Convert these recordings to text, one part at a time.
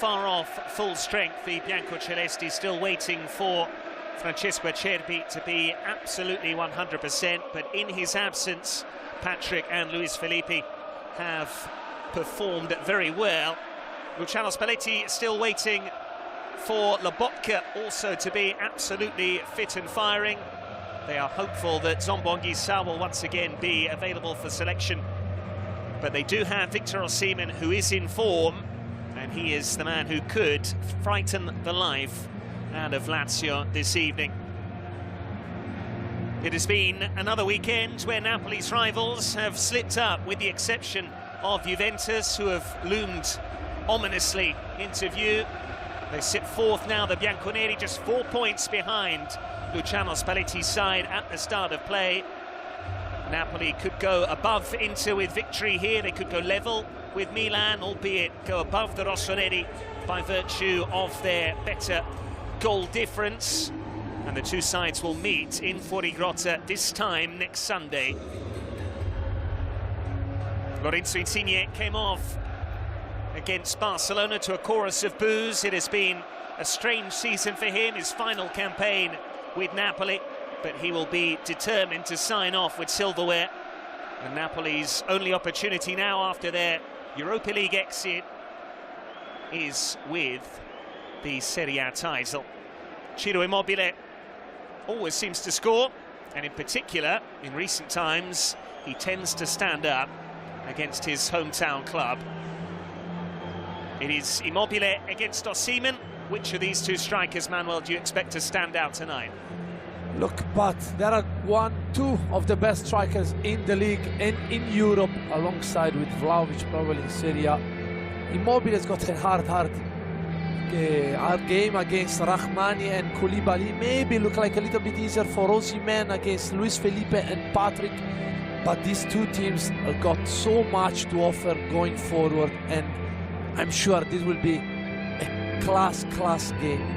Far off full strength, the Biancocelesti still waiting for Francesco Acerbi to be absolutely 100%, but in his absence, Patrick and Luis Felipe have performed very well. Luciano Spalletti still waiting for Lobotka also to be absolutely fit and firing. They are hopeful that Zombongi-Sa will once again be available for selection, but they do have Victor Osimhen, who is in form, and he is the man who could frighten the life out of Lazio this evening. It has been another weekend where Napoli's rivals have slipped up, with the exception of Juventus, who have loomed ominously into view. They sit fourth now, the Bianconeri, just 4 points behind Luciano Spalletti's side at the start of play. Napoli could go above Inter with victory here. They could go level with Milan, albeit go above the Rossoneri by virtue of their better goal difference. And the two sides will meet in Fuorigrotta this time next Sunday. Lorenzo Insigne came off against Barcelona to a chorus of boos. It has been a strange season for him, his final campaign with Napoli, but he will be determined to sign off with silverware. And Napoli's only opportunity now after their Europa League exit is with the Serie A title. Ciro Immobile always seems to score, and in particular, in recent times, he tends to stand up against his hometown club. It is Immobile against Osimhen. Which of these two strikers, Manuel, do you expect to stand out tonight? Look, but there are two of the best strikers in the league and in Europe, alongside with Vlahovic probably in Serie A. Immobile has got a hard game against Rahmani and Koulibaly. Maybe look like a little bit easier for Osimhen against Luis Felipe and Patrick. But these two teams have got so much to offer going forward, and I'm sure this will be a class game.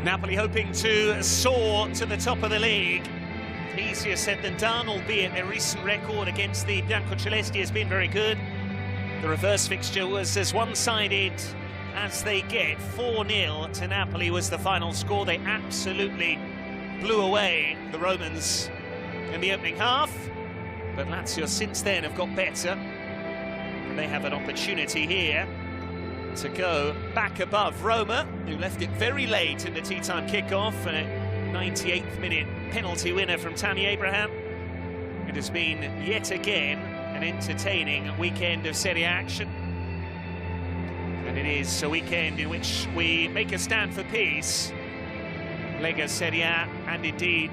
Napoli hoping to soar to the top of the league. Easier said than done, albeit their recent record against the Biancocelesti has been very good. The reverse fixture was as one-sided as they get. 4-0 to Napoli was the final score. They absolutely blew away the Romans in the opening half, but Lazio since then have got better, and they have an opportunity here to go back above Roma, who left it very late in the tea-time kickoff, and a 98th minute penalty winner from Tammy Abraham. It has been yet again an entertaining weekend of Serie A action, and it is a weekend in which we make a stand for peace. Lega, Serie A, and indeed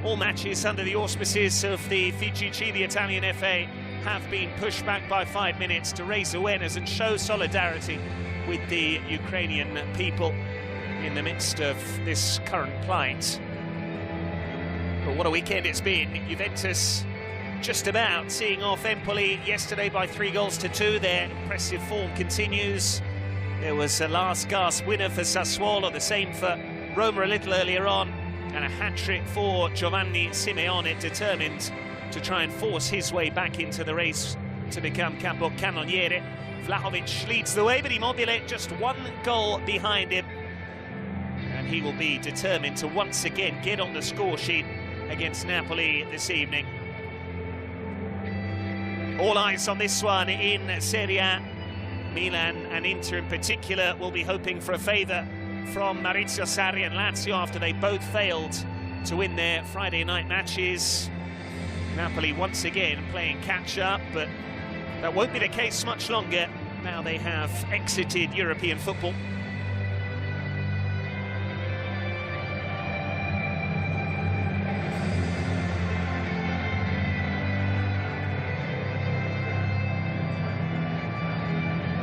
all matches under the auspices of the FIGC, the Italian FA, have been pushed back by 5 minutes to raise awareness and show solidarity with the Ukrainian people in the midst of this current plight. But what a weekend it's been. Juventus just about seeing off Empoli yesterday by 3-2. Their impressive form continues. There was a last gasp winner for Sassuolo, the same for Roma a little earlier on, and a hat-trick for Giovanni Simeone, determined to try and force his way back into the race to become capocannoniere. Vlahovic leads the way, but Immobile just 1 goal behind him, and he will be determined to once again get on the score sheet against Napoli this evening. All eyes on this one in Serie A. Milan and Inter in particular will be hoping for a favour from Maurizio Sarri and Lazio after they both failed to win their Friday night matches. Napoli once again playing catch-up, but that won't be the case much longer now they have exited European football.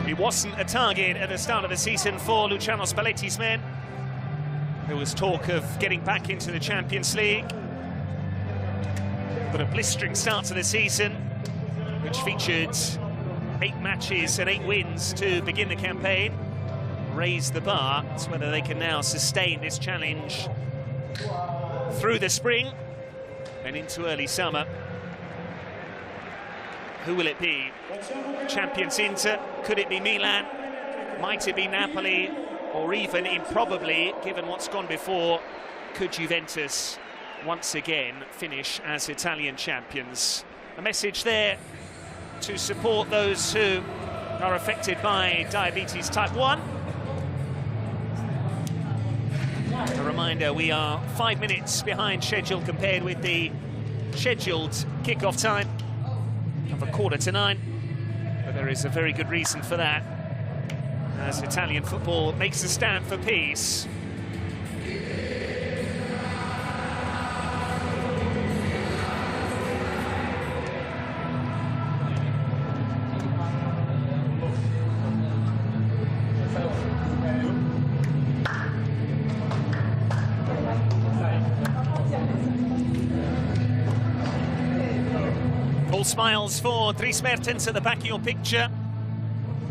It wasn't a target at the start of the season for Luciano Spalletti's men. There was talk of getting back into the Champions League, but a blistering start to the season, which featured 8 matches and 8 wins to begin the campaign, raised the bar. It's whether they can now sustain this challenge through the spring and into early summer. Who will it be? Champions Inter? Could it be Milan? Might it be Napoli, or even improbably, given what's gone before, could Juventus once again finish as Italian champions? A message there to support those who are affected by diabetes type 1. A reminder, we are 5 minutes behind schedule compared with the scheduled kick-off time of 8:45. But there is a very good reason for that, as Italian football makes a stand for peace. All smiles for Dries Mertens at the back of your picture.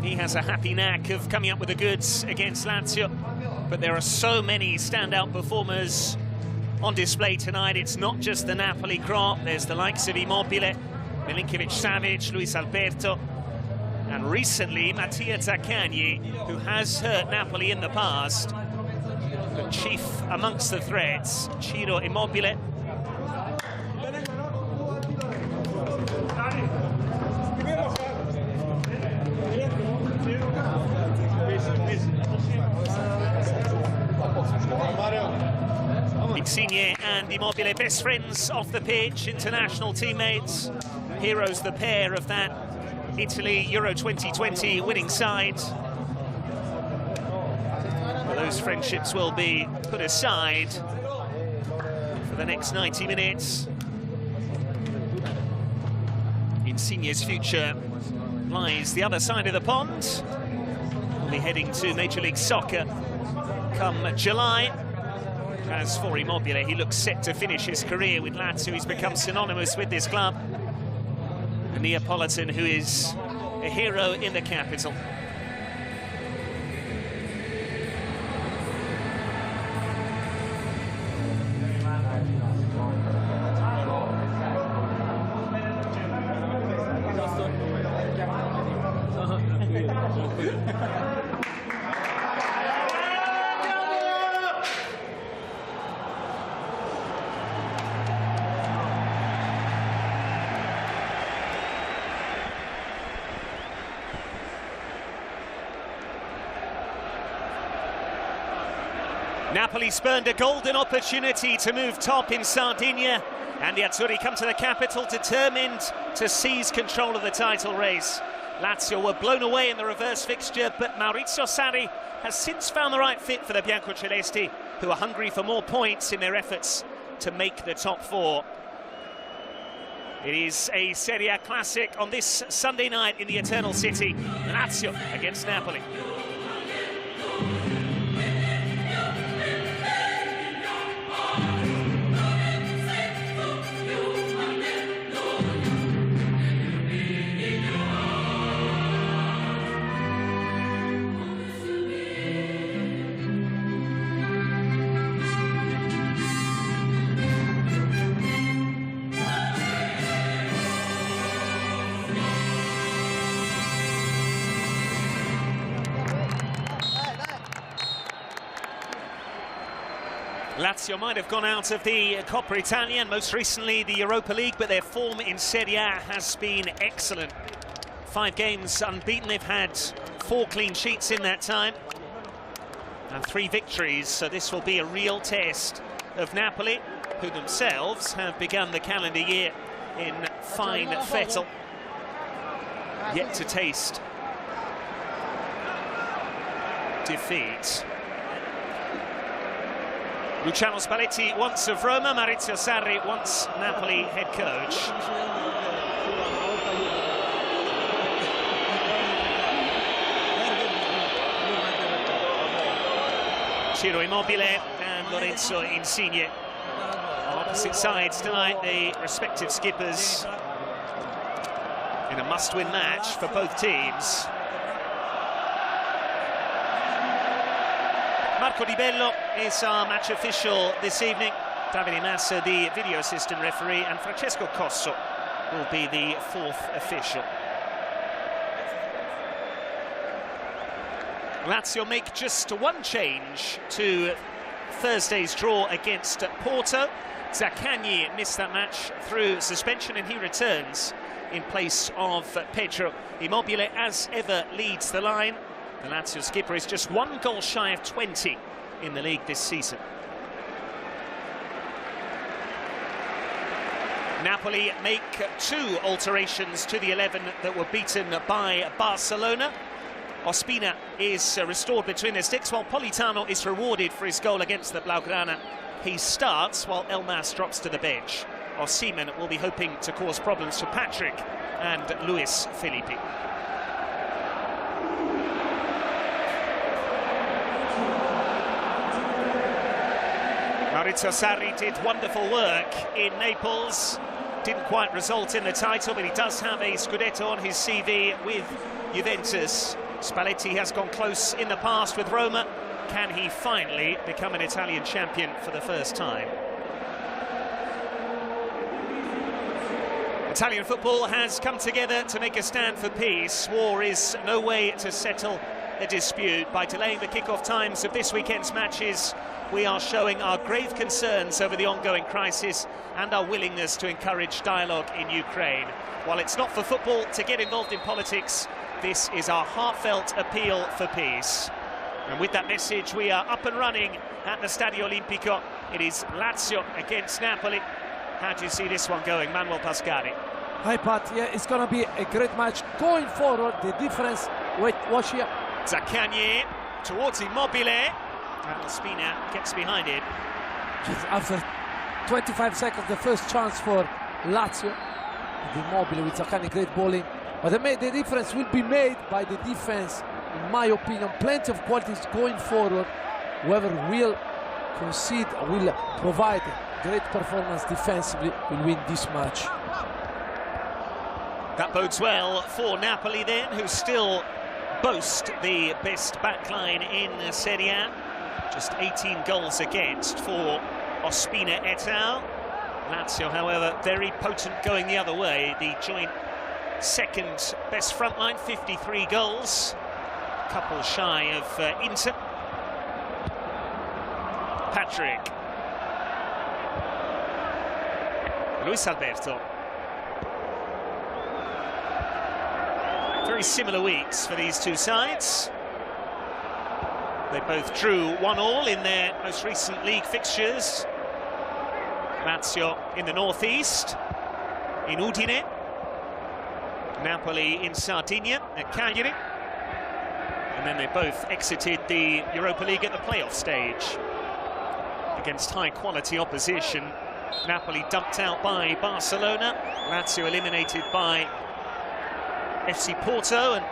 He has a happy knack of coming up with the goods against Lazio, but there are so many standout performers on display tonight. It's not just the Napoli crop. There's the likes of Immobile, Milinkovic-Savic, Luis Alberto, and recently Mattia Zaccagni, who has hurt Napoli in the past. But chief amongst the threats, Ciro Immobile. Insigne and Immobile, best friends off the pitch, international teammates, heroes, the pair of that Italy Euro 2020 winning side. Well, those friendships will be put aside for the next 90 minutes. Insigne's future lies the other side of the pond. We'll be heading to Major League Soccer come July. As for Immobile, he looks set to finish his career with Lazio. He's become synonymous with this club. A Neapolitan who is a hero in the capital. Napoli spurned a golden opportunity to move top in Sardinia, and the Azzurri come to the capital determined to seize control of the title race. Lazio were blown away in the reverse fixture, but Maurizio Sarri has since found the right fit for the Biancocelesti, who are hungry for more points in their efforts to make the top four. It is a Serie A classic on this Sunday night in the Eternal City. Lazio against Napoli. Lazio might have gone out of the Coppa Italia and most recently the Europa League, but their form in Serie A has been excellent. 5 games unbeaten, they've had 4 clean sheets in that time and 3 victories, so this will be a real test of Napoli, who themselves have begun the calendar year in fine fettle, yet to taste defeat. Luciano Spalletti once of Roma, Maurizio Sarri once Napoli head coach. Ciro Immobile and Lorenzo Insigne on opposite sides tonight, the respective skippers in a must-win match for both teams. Marco Di Bello is our match official this evening. Davide Massa, the video assistant referee, and Francesco Cosso will be the 4th official. Lazio make just one change to Thursday's draw against Porto. Zaccagni missed that match through suspension and he returns in place of Pedro. Immobile, as ever, leads the line. The Lazio skipper is just one goal shy of 20 in the league this season. Napoli make two alterations to the 11 that were beaten by Barcelona. Ospina is restored between the sticks, while Politano is rewarded for his goal against the Blaugrana. He starts while Elmas drops to the bench. Osimhen will be hoping to cause problems for Patrick and Luis Felipe. Maurizio Sarri did wonderful work in Naples. Didn't quite result in the title, but he does have a Scudetto on his CV with Juventus. Spalletti has gone close in the past with Roma. Can he finally become an Italian champion for the first time? Italian football has come together to make a stand for peace. War is no way to settle a dispute. By delaying the kick-off times of this weekend's matches, we are showing our grave concerns over the ongoing crisis and our willingness to encourage dialogue in Ukraine. While it's not for football to get involved in politics, this is our heartfelt appeal for peace. And with that message, we are up and running at the Stadio Olimpico. It is Lazio against Napoli. How do you see this one going, Manuel Pascali? Hi, Pat. Yeah, it's going to be a great match going forward. The difference, wait, watch here. Zaccagni towards Immobile. And Ospina gets behind it. Just after 25 seconds, the first chance for Lazio. And Immobile with Zaccagni, great bowling. But the difference will be made by the defense, in my opinion. Plenty of qualities going forward. Whoever will concede, will provide great performance defensively, will win this match. That bodes well for Napoli then, who still boast the best backline in Serie A. Just 18 goals against for Ospina et al. Lazio, however, very potent going the other way. The joint second best front line, 53 goals. A couple shy of Inter. Patrick. Luis Alberto. Very similar weeks for these two sides. They both drew 1-1 in their most recent league fixtures. Lazio in the northeast, in Udine. Napoli in Sardinia at Cagliari. And then they both exited the Europa League at the playoff stage against high-quality opposition. Napoli dumped out by Barcelona. Lazio eliminated by FC Porto, and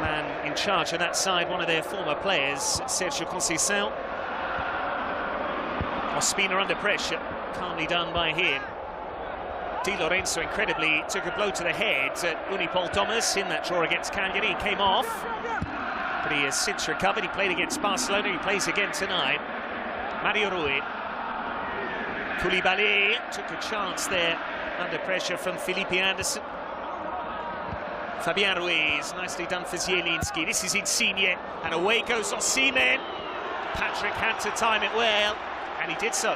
man in charge of that side, one of their former players, Sergio Conceição. Ospina under pressure, calmly done by him. Di Lorenzo incredibly took a blow to the head at Unipol Thomas in that draw against Cagliari. He came off, but he has since recovered. He played against Barcelona, he plays again tonight. Mario Rui. Koulibaly took a chance there under pressure from Felipe Anderson. Fabian Ruiz, nicely done for Zielinski. This is Insigne, and away goes Osimhen. Patrick had to time it well, and he did so.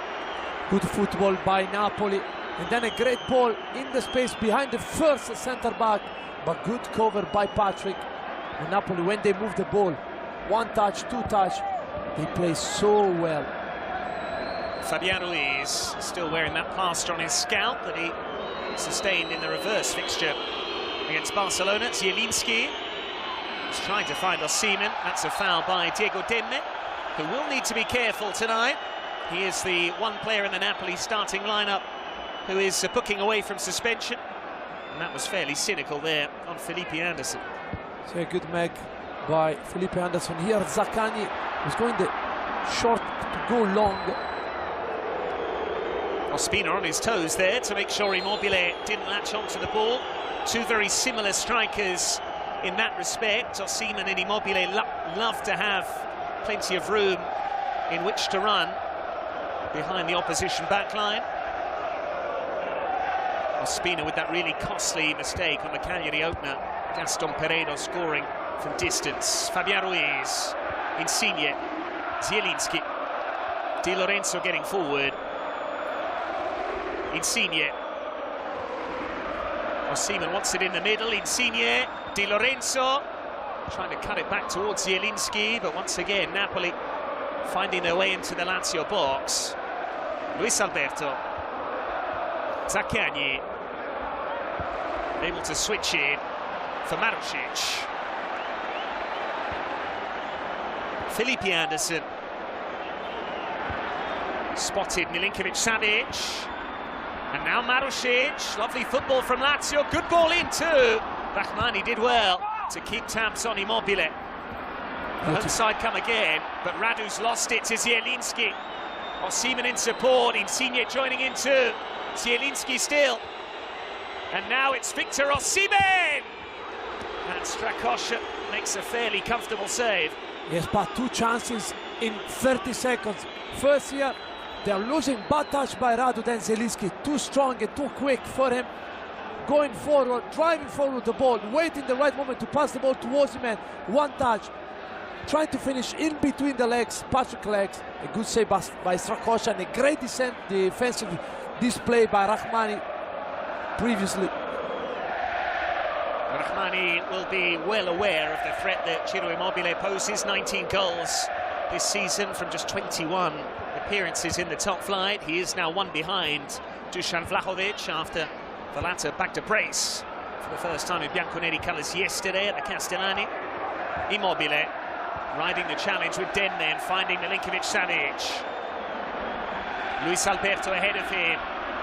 Good football by Napoli, and then a great ball in the space behind the first centre-back, but good cover by Patrick. And Napoli, when they move the ball, one touch, two touch, they play so well. Fabian Ruiz still wearing that plaster on his scalp that he sustained in the reverse fixture against Barcelona. Zielinski is trying to find Osimhen. That's a foul by Diego Demme, who will need to be careful tonight. He is the one player in the Napoli starting lineup who is booking away from suspension. And that was fairly cynical there on Felipe Anderson. So a good mag by Felipe Anderson. Here Zaccagni was going the short to go long. Ospina on his toes there to make sure Immobile didn't latch onto the ball. Two very similar strikers in that respect. Osimhen and Immobile love to have plenty of room in which to run behind the opposition backline. Ospina with that really costly mistake on the Cagliari opener. Gaston Pereiro scoring from distance. Fabian Ruiz, Insigne, Zielinski, Di Lorenzo getting forward. Insigne. Osimhen wants it in the middle. Insigne, Di Lorenzo trying to cut it back towards Zielinski, but once again Napoli finding their way into the Lazio box. Luis Alberto, Zaccagni, able to switch in for Marušić. Felipe Anderson spotted Milinkovic-Savic, and now Marušić. Lovely football from Lazio, good ball in too. Rahmani did well to keep tabs on Immobile. Onside come again, but Radu's lost it to Zielinski. Osimhen in support, Insigne joining in too. Zielinski still. And now it's Victor Osimhen! And Strakosha makes a fairly comfortable save. Yes, but 2 chances in 30 seconds. First here, they're losing, bad touch by Radu, then Zielinski. Too strong and too quick for him. Going forward, driving forward the ball, waiting the right moment to pass the ball to Osimhen. 1 touch. Trying to finish in between the legs, Patrick legs. A good save by Strakosha and a great defensive display by Rahmani previously. Rahmani will be well aware of the threat that Ciro Immobile poses. 19 goals this season from just 21 appearances in the top flight. He is now 1 behind Dusan Vlahovic after the latter back to brace for the first time in bianconeri colours yesterday at the Castellani. Immobile riding the challenge with Denman, finding Milinkovic-Savic. Luis Alberto ahead of him.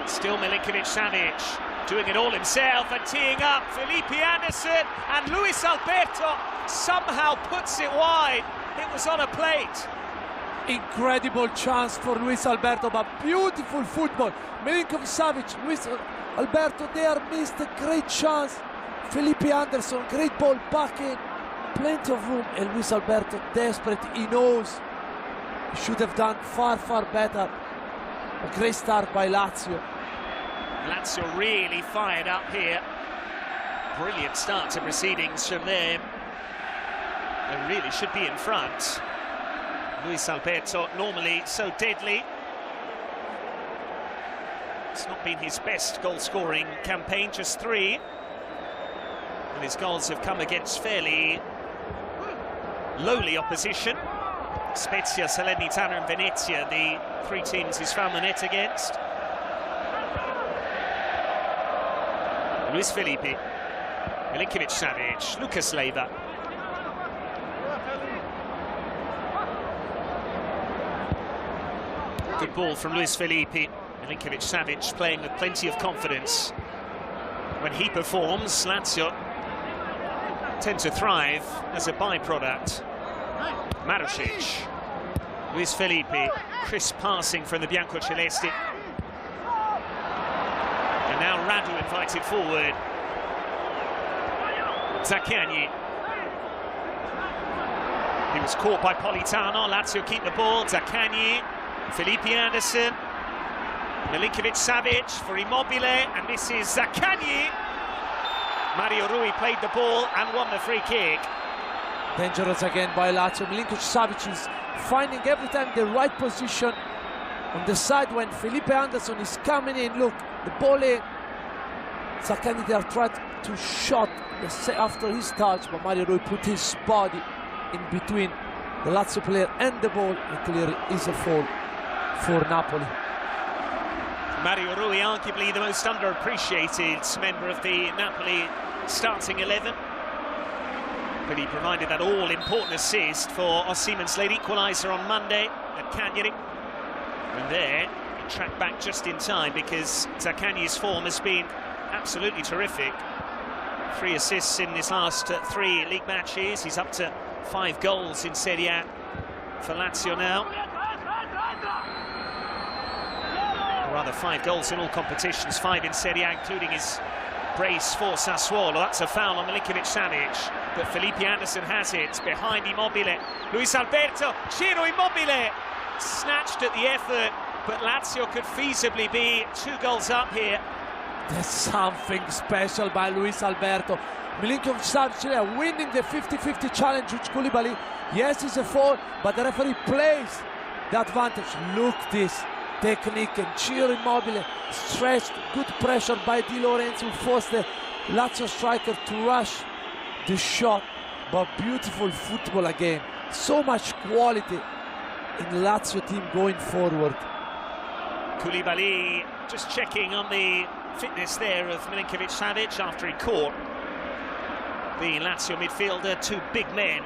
Still Milinkovic-Savic doing it all himself and teeing up Felipe Anderson, and Luis Alberto somehow puts it wide. It was on a plate. Incredible chance for Luis Alberto, but beautiful football. Milinkovic-Savic, Luis Alberto there missed a great chance. Felipe Anderson, great ball back in. Plenty of room, and Luis Alberto desperate. He knows he should have done far better. A great start by Lazio. Lazio really fired up here. Brilliant start to proceedings from them. They really should be in front. Luis Alberto, normally so deadly. It's not been his best goal-scoring campaign, just 3. And his goals have come against fairly lowly opposition. Spezia, Salernitana and Venezia, the 3 teams he's found the net against. Luis Felipe, Milinkovic-Savic, Lucas Leiva. Good ball from Luis Felipe. Milinkovic-Savic playing with plenty of confidence. When he performs, Lazio tend to thrive as a byproduct. Marušić, Luis Felipe, crisp passing from the Biancocelesti. And now Radu invited forward. Zaccagni. He was caught by Politano. Lazio keep the ball. Zaccagni, Felipe Anderson, Milinkovic-Savic for Immobile, and this is Zaccagni. Mario Rui played the ball and won the free kick. Dangerous again by Lazio. Milinkovic-Savic is finding every time the right position on the side when Felipe Anderson is coming in. Look, the ball in. Zaccagni there tried to shot after his touch, but Mario Rui put his body in between the Lazio player and the ball, and clearly is a foul for Napoli. Mario Rui, arguably the most underappreciated member of the Napoli starting 11. But he provided that all-important assist for Osimhen's late equaliser on Monday at Cagliari. And there, he tracked back just in time because Zaccagni's form has been absolutely terrific. 3 assists in his last 3 league matches. He's up to 5 goals in Serie A for Lazio now. Or rather, 5 goals in all competitions, 5 in Serie A, including his brace for Sassuolo. That's a foul on Milinkovic-Savic, but Felipe Anderson has it behind Immobile. Luis Alberto, Ciro Immobile snatched at the effort, but Lazio could feasibly be 2 goals up here. There's something special by Luis Alberto. Milinkovic-Savic winning the 50-50 challenge with Koulibaly. Yes, it's a foul, but the referee plays the advantage. Look this technique and Ciro Immobile stretched, good pressure by Di Lorenzo, forced the Lazio striker to rush the shot, but beautiful football again. So much quality in the Lazio team going forward. Koulibaly just checking on the fitness there of Milinkovic-Savic after he caught the Lazio midfielder. Two big men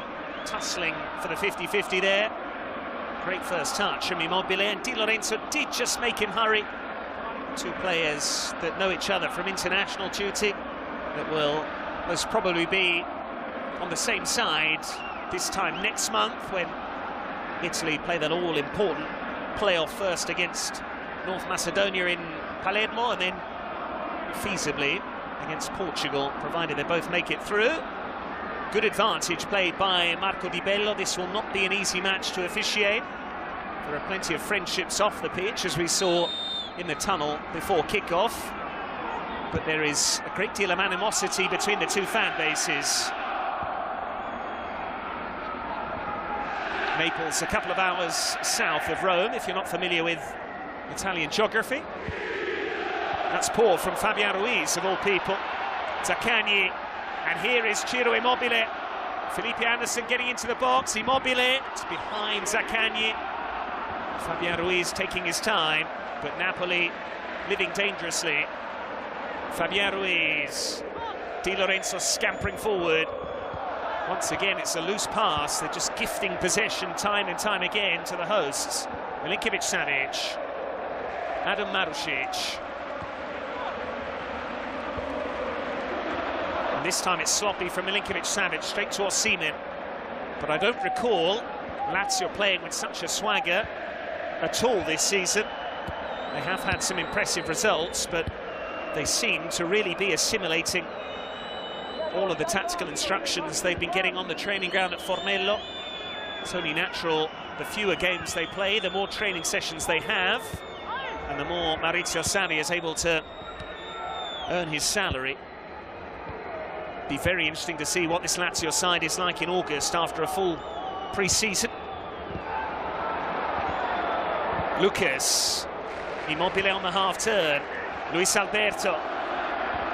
tussling for the 50-50 there. Great first touch from Immobile, and Di Lorenzo did just make him hurry. Two players that know each other from international duty that will most probably be on the same side this time next month when Italy play that all-important playoff first against North Macedonia in Palermo, and then feasibly against Portugal, provided they both make it through. Good advantage played by Marco Di Bello. This will not be an easy match to officiate. There are plenty of friendships off the pitch, as we saw in the tunnel before kick-off. But there is a great deal of animosity between the two fan bases. Naples, a couple of hours south of Rome, if you're not familiar with Italian geography. That's poor from Fabian Ruiz, of all people. Zaccagni, and here is Ciro Immobile. Felipe Anderson getting into the box. Immobile, it's behind Zaccagni. Fabian Ruiz taking his time, but Napoli living dangerously. Fabian Ruiz, Di Lorenzo scampering forward. Once again, it's a loose pass. They're just gifting possession time and time again to the hosts. Milinkovic-Savic, Adam Marušić. And this time it's sloppy from Milinkovic-Savic, straight to Osimhen. But I don't recall Lazio playing with such a swagger at all this season. They have had some impressive results, but they seem to really be assimilating all of the tactical instructions they've been getting on the training ground at Formello. It's only natural, the fewer games they play, the more training sessions they have, and the more Maurizio Sarri is able to earn his salary. Be very interesting to see what this Lazio side is like in August after a full pre-season. Lucas, Immobile on the half-turn, Luis Alberto.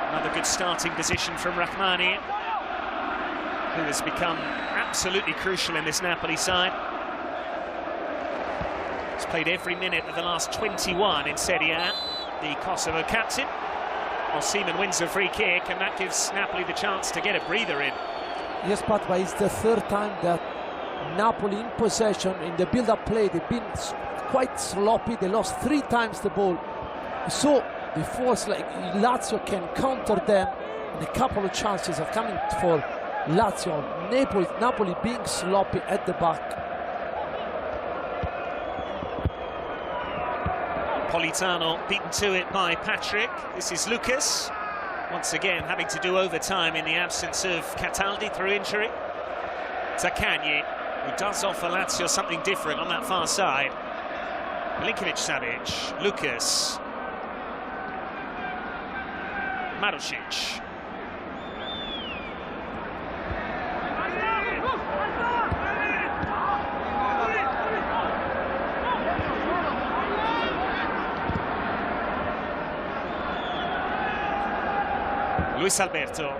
Another good starting position from Rachmani, who has become absolutely crucial in this Napoli side. He's played every minute of the last 21 in Serie A, the Kosovo captain. Osimhen wins a free kick, and that gives Napoli the chance to get a breather in. Yes, but it's the third time that Napoli in possession, in the build-up play, they've been quite sloppy. They lost 3 times the ball. So the force, like Lazio can counter them, and a couple of chances are coming for Lazio. Napoli being sloppy at the back. Politano beaten to it by Patrick. This is Lucas, once again having to do overtime in the absence of Cataldi through injury. Zaccagni, who does offer Lazio something different on that far side. Milinkovic-Savic, Lucas, Marušić. Luis Alberto,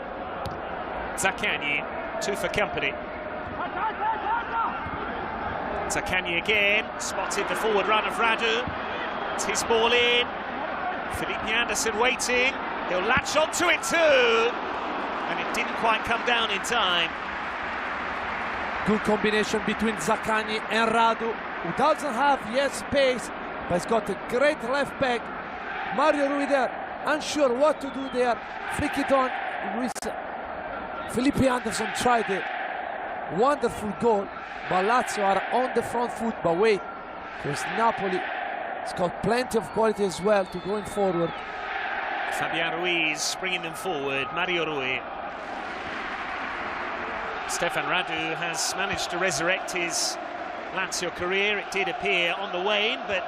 Zaccagni, 2 for company. Zaccagni again, spotted the forward run of Radu. It's his ball in. Felipe Anderson waiting. He'll latch onto it too, and it didn't quite come down in time. Good combination between Zaccagni and Radu, who doesn't have yet space, but he's got a great left back. Mario Rui there, unsure what to do there. Flick it on. Felipe Anderson tried it. Wonderful goal, but Lazio are on the front foot. But wait, because Napoli has got plenty of quality as well to going forward. Fabian Ruiz bringing them forward. Mario Rui. Stefan Radu has managed to resurrect his Lazio career. It did appear on the wane, but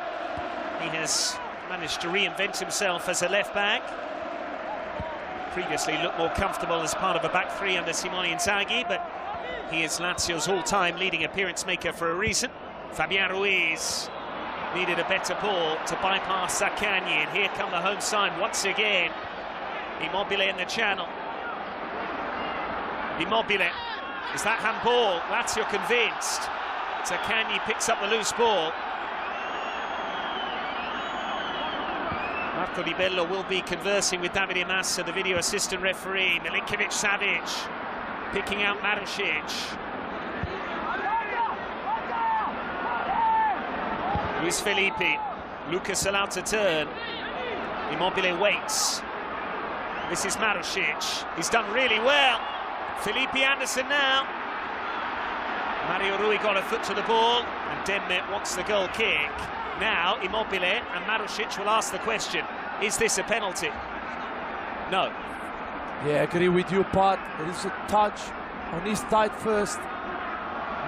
he has managed to reinvent himself as a left back. previously looked more comfortable as part of a back three under Simone Inzaghi, but he is Lazio's all-time leading appearance maker for a reason. Fabian Ruiz needed a better ball to bypass Zaccagni, and here come the home side once again. Immobile in the channel. Immobile. Is that handball? Lazio convinced. Zaccagni picks up the loose ball. Marco Di Bello will be conversing with Davide Massa, the video assistant referee. Milinkovic-Savic picking out Marušić. Luis Felipe. Lucas allowed to turn. Immobile waits. This is Marušić. He's done really well. Felipe Anderson now. Mario Rui got a foot to the ball, and Demme wants the goal kick. Now Immobile and Marušić will ask the question, is this a penalty? No. Yeah, I agree with you, Pat. There is a touch on his side first.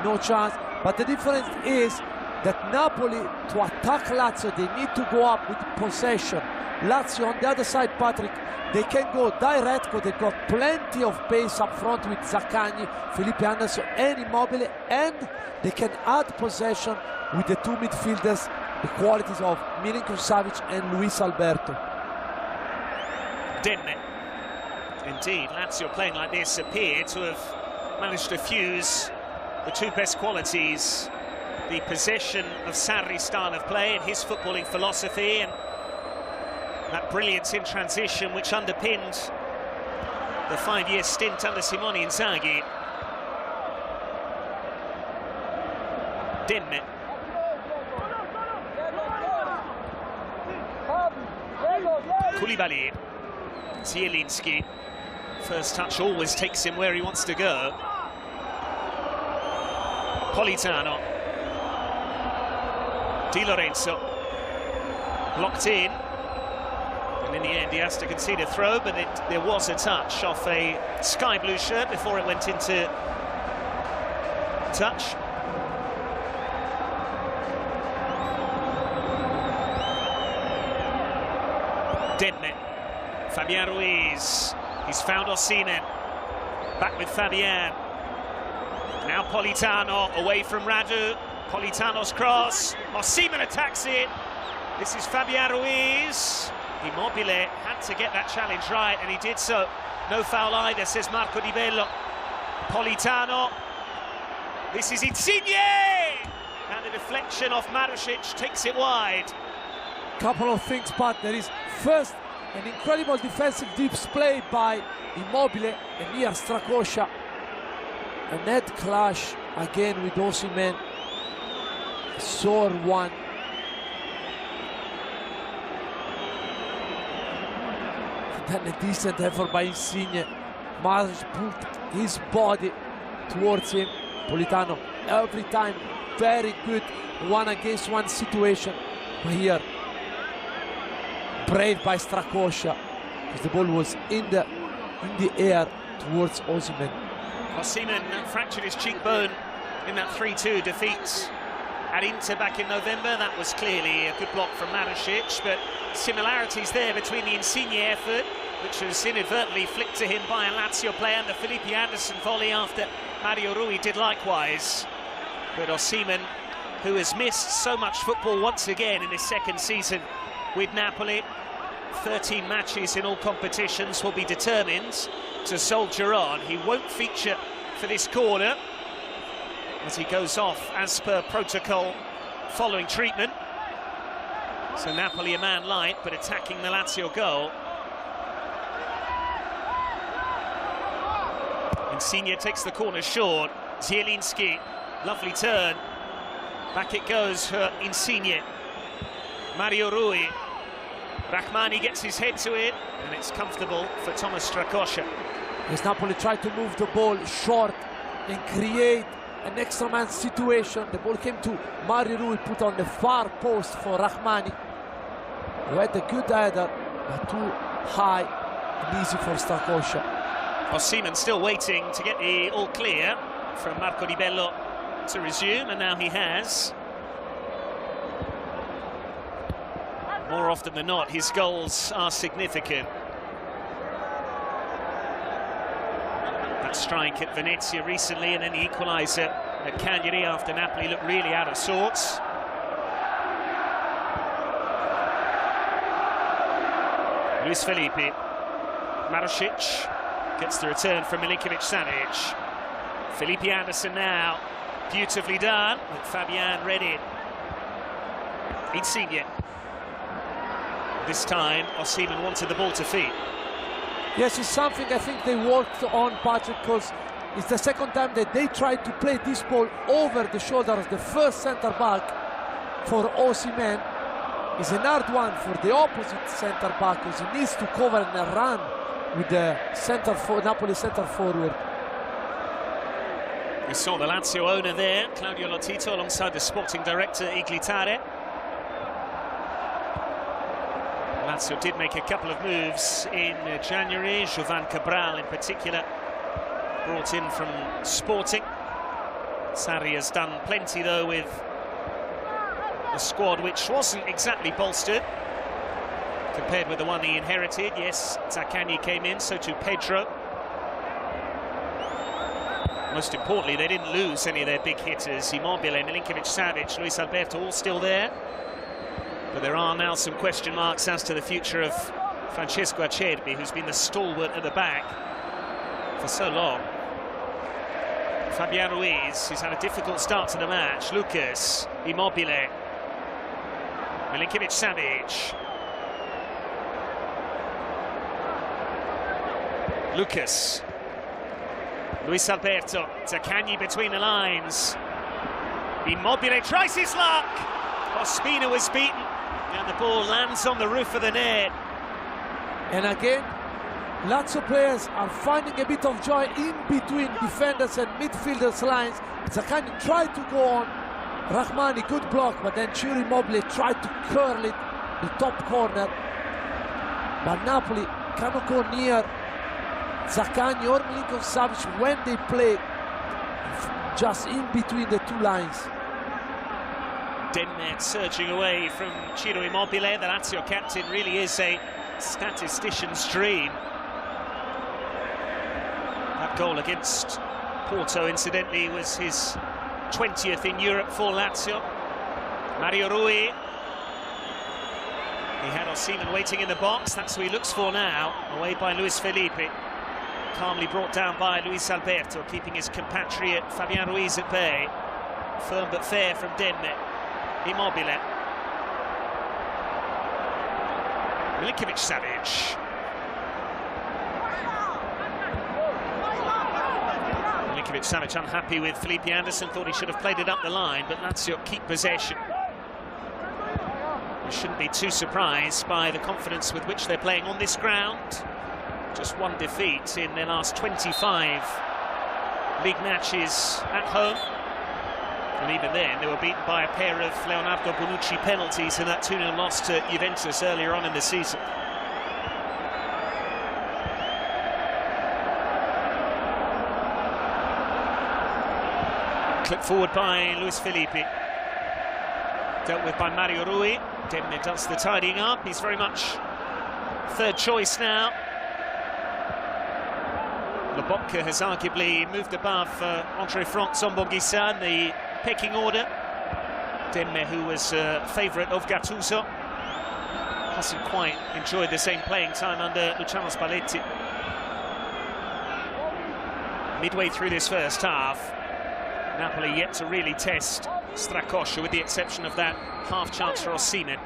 No chance. But the difference is that Napoli, to attack Lazio, they need to go up with possession. Lazio on the other side, Patrick, they can go direct because they've got plenty of pace up front with Zaccagni, Felipe Anderson and Immobile, and they can add possession with the two midfielders, the qualities of Milinkovic-Savic and Luis Alberto. Demme. Indeed, Lazio playing like this appear to have managed to fuse the two best qualities, the possession of Sarri's style of play and his footballing philosophy, and that brilliance in transition which underpinned the 5-year stint under Simone Inzaghi. Demme. Koulibaly. Zielinski. First touch always takes him where he wants to go. Politano. Di Lorenzo. Blocked in. And in the end, he has to concede a throw, but there was a touch off a sky blue shirt before it went into touch. Demme. Fabian Ruiz. He's found Osimhen. Back with Fabian. Now Politano away from Radu. Politano's cross. Osimhen attacks it. This is Fabian Ruiz. Immobile had to get that challenge right, and he did so. No foul either, says Marco Di Bello. Politano. This is Insigne! And the deflection off Marušić takes it wide. Couple of things, but there is first an incredible defensive display by Immobile, and here Strakosha. A net clash again with Osimhen. Sore one. Then a decent effort by Insigne. Marušić put his body towards him. Politano every time very good one-against-one situation. But here, brave by Strakosha, because the ball was in the air towards Osimhen. Osimhen fractured his cheekbone in that 3-2 defeat at Inter back in November. That was clearly a good block from Marušić, but similarities there between the Insigne effort, which was inadvertently flicked to him by a Lazio player, and the Felipe Anderson volley after Mario Rui did likewise. But Osimhen, who has missed so much football once again in his second season with Napoli, 13 matches in all competitions, will be determined to soldier on. He won't feature for this corner as he goes off as per protocol following treatment. So Napoli a man light, but attacking the Lazio goal. Insigne takes the corner short. Zielinski, lovely turn. Back it goes for Insigne. Mario Rui. Rahmani gets his head to it, and it's comfortable for Thomas Strakosha. As Napoli tried to move the ball short and create an extra man situation. The ball came to Mario Rui, put on the far post for Rahmani, who had a good header, but too high and easy for Strakosha. Osimhen still waiting to get the all clear from Marco Di Bello to resume, and now he has. More often than not, his goals are significant. That strike at Venezia recently, and then the equaliser at Cagliari after Napoli looked really out of sorts. Luis Felipe, Marusic gets the return from Milinkovic-Savic. Felipe Anderson now, beautifully done, with Fabian read it. Insigne. This time, Osimhen wanted the ball to feet. Yes, it's something I think they worked on, Patrick, because it's the second time that they tried to play this ball over the shoulder of the first centre-back for Osimhen. It's an hard one for the opposite centre-back because he needs to cover and run with the Napoli centre-forward. We saw the Lazio owner there, Claudio Lotito, alongside the sporting director Iglitare. Lazio did make a couple of moves in January. Jovan Cabral in particular, brought in from Sporting. Sarri has done plenty though with a squad which wasn't exactly bolstered compared with the one he inherited. Yes, Zaccagni came in, so too Pedro. Most importantly, they didn't lose any of their big hitters. Immobile, Milinkovic-Savic, Luis Alberto, all still there. But there are now some question marks as to the future of Francesco Acerbi, who's been the stalwart at the back for so long. Fabian Ruiz, who's had a difficult start to the match. Lucas, Immobile, Milinkovic-Savic. Lucas. Luis Alberto, Zaccagni between the lines. Immobile tries his luck. Ospina was beaten, and the ball lands on the roof of the net. And again, Lazio players are finding a bit of joy in between defenders and midfielders' lines. Zaccagni tried to go on. Rahmani, good block, but then Ciro Immobile tried to curl it, the top corner. But Napoli cannot go near Zaccagni or Milinkovic-Savic when they play just in between the two lines. Denmark surging away from Ciro Immobile. The Lazio captain really is a statistician's dream. That goal against Porto, incidentally, was his 20th in Europe for Lazio. Mario Rui. He had Osimhen waiting in the box. That's who he looks for now. Away by Luis Felipe. Calmly brought down by Luis Alberto, keeping his compatriot Fabian Ruiz at bay. Firm but fair from Denmark. Immobile. Milinkovic-Savic. Milinkovic-Savic unhappy with Felipe Anderson, thought he should have played it up the line, but Lazio keep possession. You shouldn't be too surprised by the confidence with which they're playing on this ground. Just one defeat in their last 25 league matches at home. And even then, they were beaten by a pair of Leonardo Bonucci penalties in that 2-0 loss to Juventus earlier on in the season. Clipped forward by Luis Felipe. Dealt with by Mario Rui. Denmark does the tidying up. He's very much third choice now. Lobotka has arguably moved above Andre Franck Zombonguissa in the pecking order. Denmark, who was a favourite of Gattuso, hasn't quite enjoyed the same playing time under Luciano Spalletti. Midway through this first half, Napoli yet to really test Strakosha, with the exception of that half chance for Osimhen.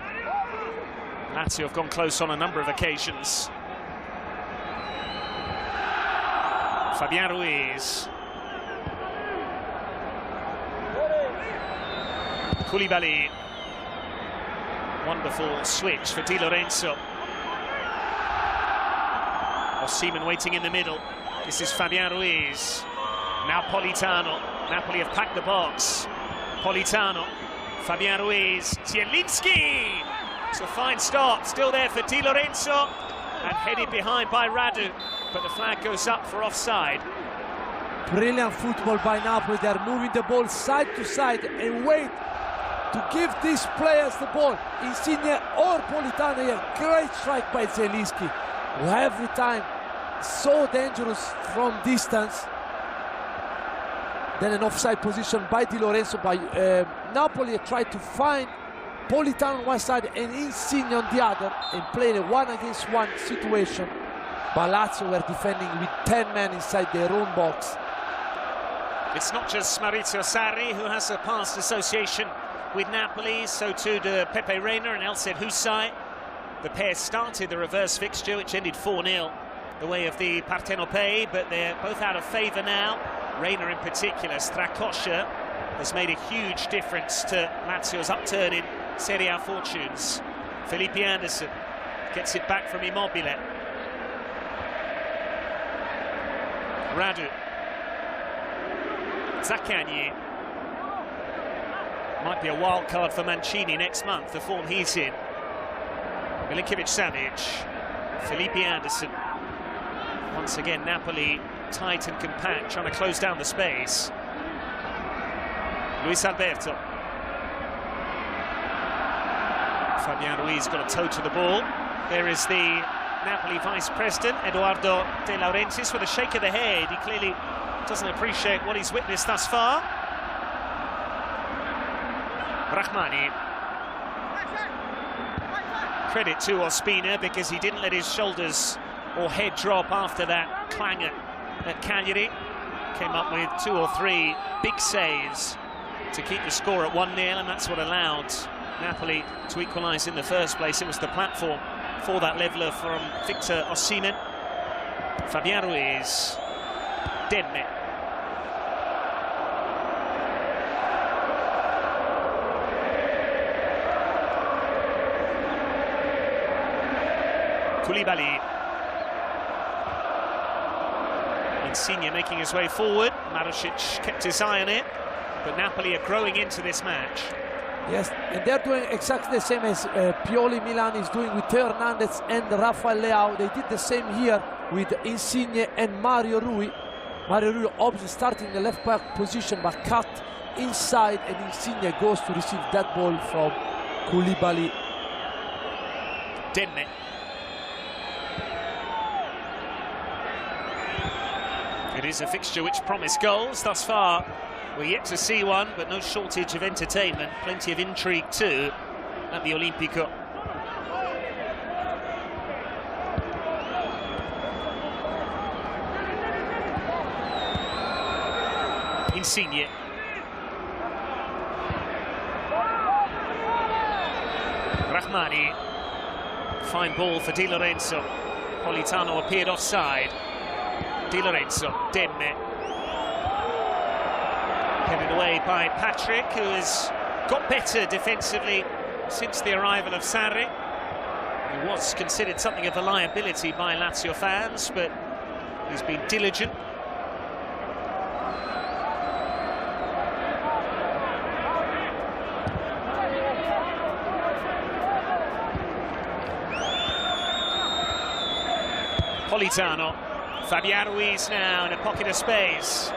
Lazio have gone close on a number of occasions. Fabian Ruiz. Koulibaly. Wonderful switch for Di Lorenzo. Osimhen waiting in the middle. This is Fabian Ruiz. Now Politano. Napoli have packed the box. Politano. Fabian Ruiz. Zielinski. It's a fine stop. Still there for Di Lorenzo. And headed behind by Radu. But the flag goes up for offside. Brilliant football by Napoli. They're moving the ball side to side and wait to give these players the ball. Insigne or Politano. A great strike by Zielinski, who every time so dangerous from distance. Then an offside position by Di Lorenzo. By Napoli tried to find Politano on one side and Insigne on the other and played a 1-against-1 situation. But Lazio were defending with 10 men inside their own box. It's not just Maurizio Sarri who has a past association with Napoli, so too do Pepe Reina and Elsed Husay. The pair started the reverse fixture, which ended 4-0 the way of the Partenopei, but they're both out of favour now. Reina in particular, Strakosha, has made a huge difference to Lazio's upturn in Serie A fortunes. Felipe Anderson gets it back from Immobile. Radu. Zaccagni. Might be a wild card for Mancini next month, the form he's in. Milinkovic-Savic. Felipe Anderson. Once again, Napoli tight and compact, trying to close down the space. Luis Alberto. Fabian Ruiz got a toe to the ball. There is the Napoli vice president, Edoardo De Laurentiis, with a shake of the head. He clearly doesn't appreciate what he's witnessed thus far. Rahmani. Credit to Ospina because he didn't let his shoulders or head drop after that clanger at Cagliari. Came up with 2 or 3 big saves to keep the score at 1-0, and that's what allowed Napoli to equalise in the first place. It was the platform for that leveller from Victor Osimhen. Fabian Ruiz. Demme. Koulibaly. Insigne making his way forward. Marusic kept his eye on it, but Napoli are growing into this match. Yes, and they're doing exactly the same as Pioli Milan is doing with Teo Hernandez and Rafael Leao. They did the same here with Insigne and Mario Rui. Mario Rui obviously starting in the left back position, but cut inside, and Insigne goes to receive that ball from Koulibaly. Demme. It is a fixture which promised goals thus far. We're yet to see one, but no shortage of entertainment. Plenty of intrigue too at the Olimpico. Insigne. Rahmani. Fine ball for Di Lorenzo. Politano appeared offside. Di Lorenzo. Demme. Headed away by Patrick, who has got better defensively since the arrival of Sarri. He was considered something of a liability by Lazio fans, but he's been diligent. Politano. Fabian Ruiz now in a pocket of space.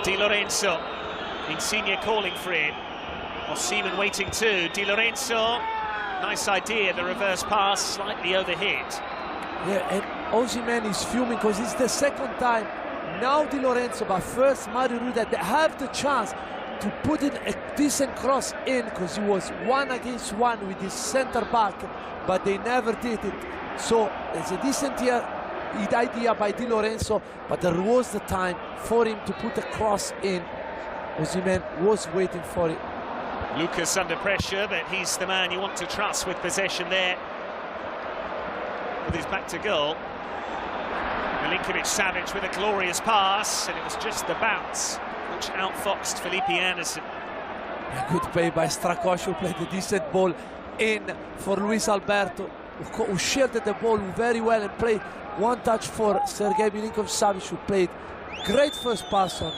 Di Lorenzo. Insigne calling for it. Osimhen waiting too. Di Lorenzo. Nice idea, the reverse pass, slightly overhit. Yeah, and Osimhen is fuming because it's the second time. Now Di Lorenzo, but first Mario Rui, that they have the chance to put in a decent cross in, because he was 1-against-1 with his centre back, but they never did it. So there's a decent idea by Di Lorenzo, but there was the time for him to put a cross in. Osimhen was waiting for it. Lucas under pressure, but he's the man you want to trust with possession there. With his back to goal. Milinkovic-Savic with a glorious pass, and it was just the bounce which outfoxed Felipe Anderson. A good play by Strakosha, who played a decent ball in for Luis Alberto, who shielded the ball very well and played one touch for Sergei Milinkovic-Savic, who played great first pass on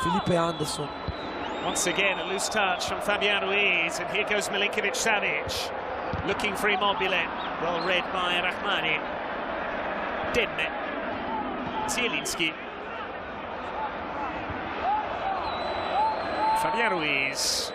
Felipe Anderson. Once again, a loose touch from Fabian Ruiz, and here goes Milinkovic-Savic, looking for Immobile, well read by Rahmani. Demme, Zielinski, Fabian Ruiz.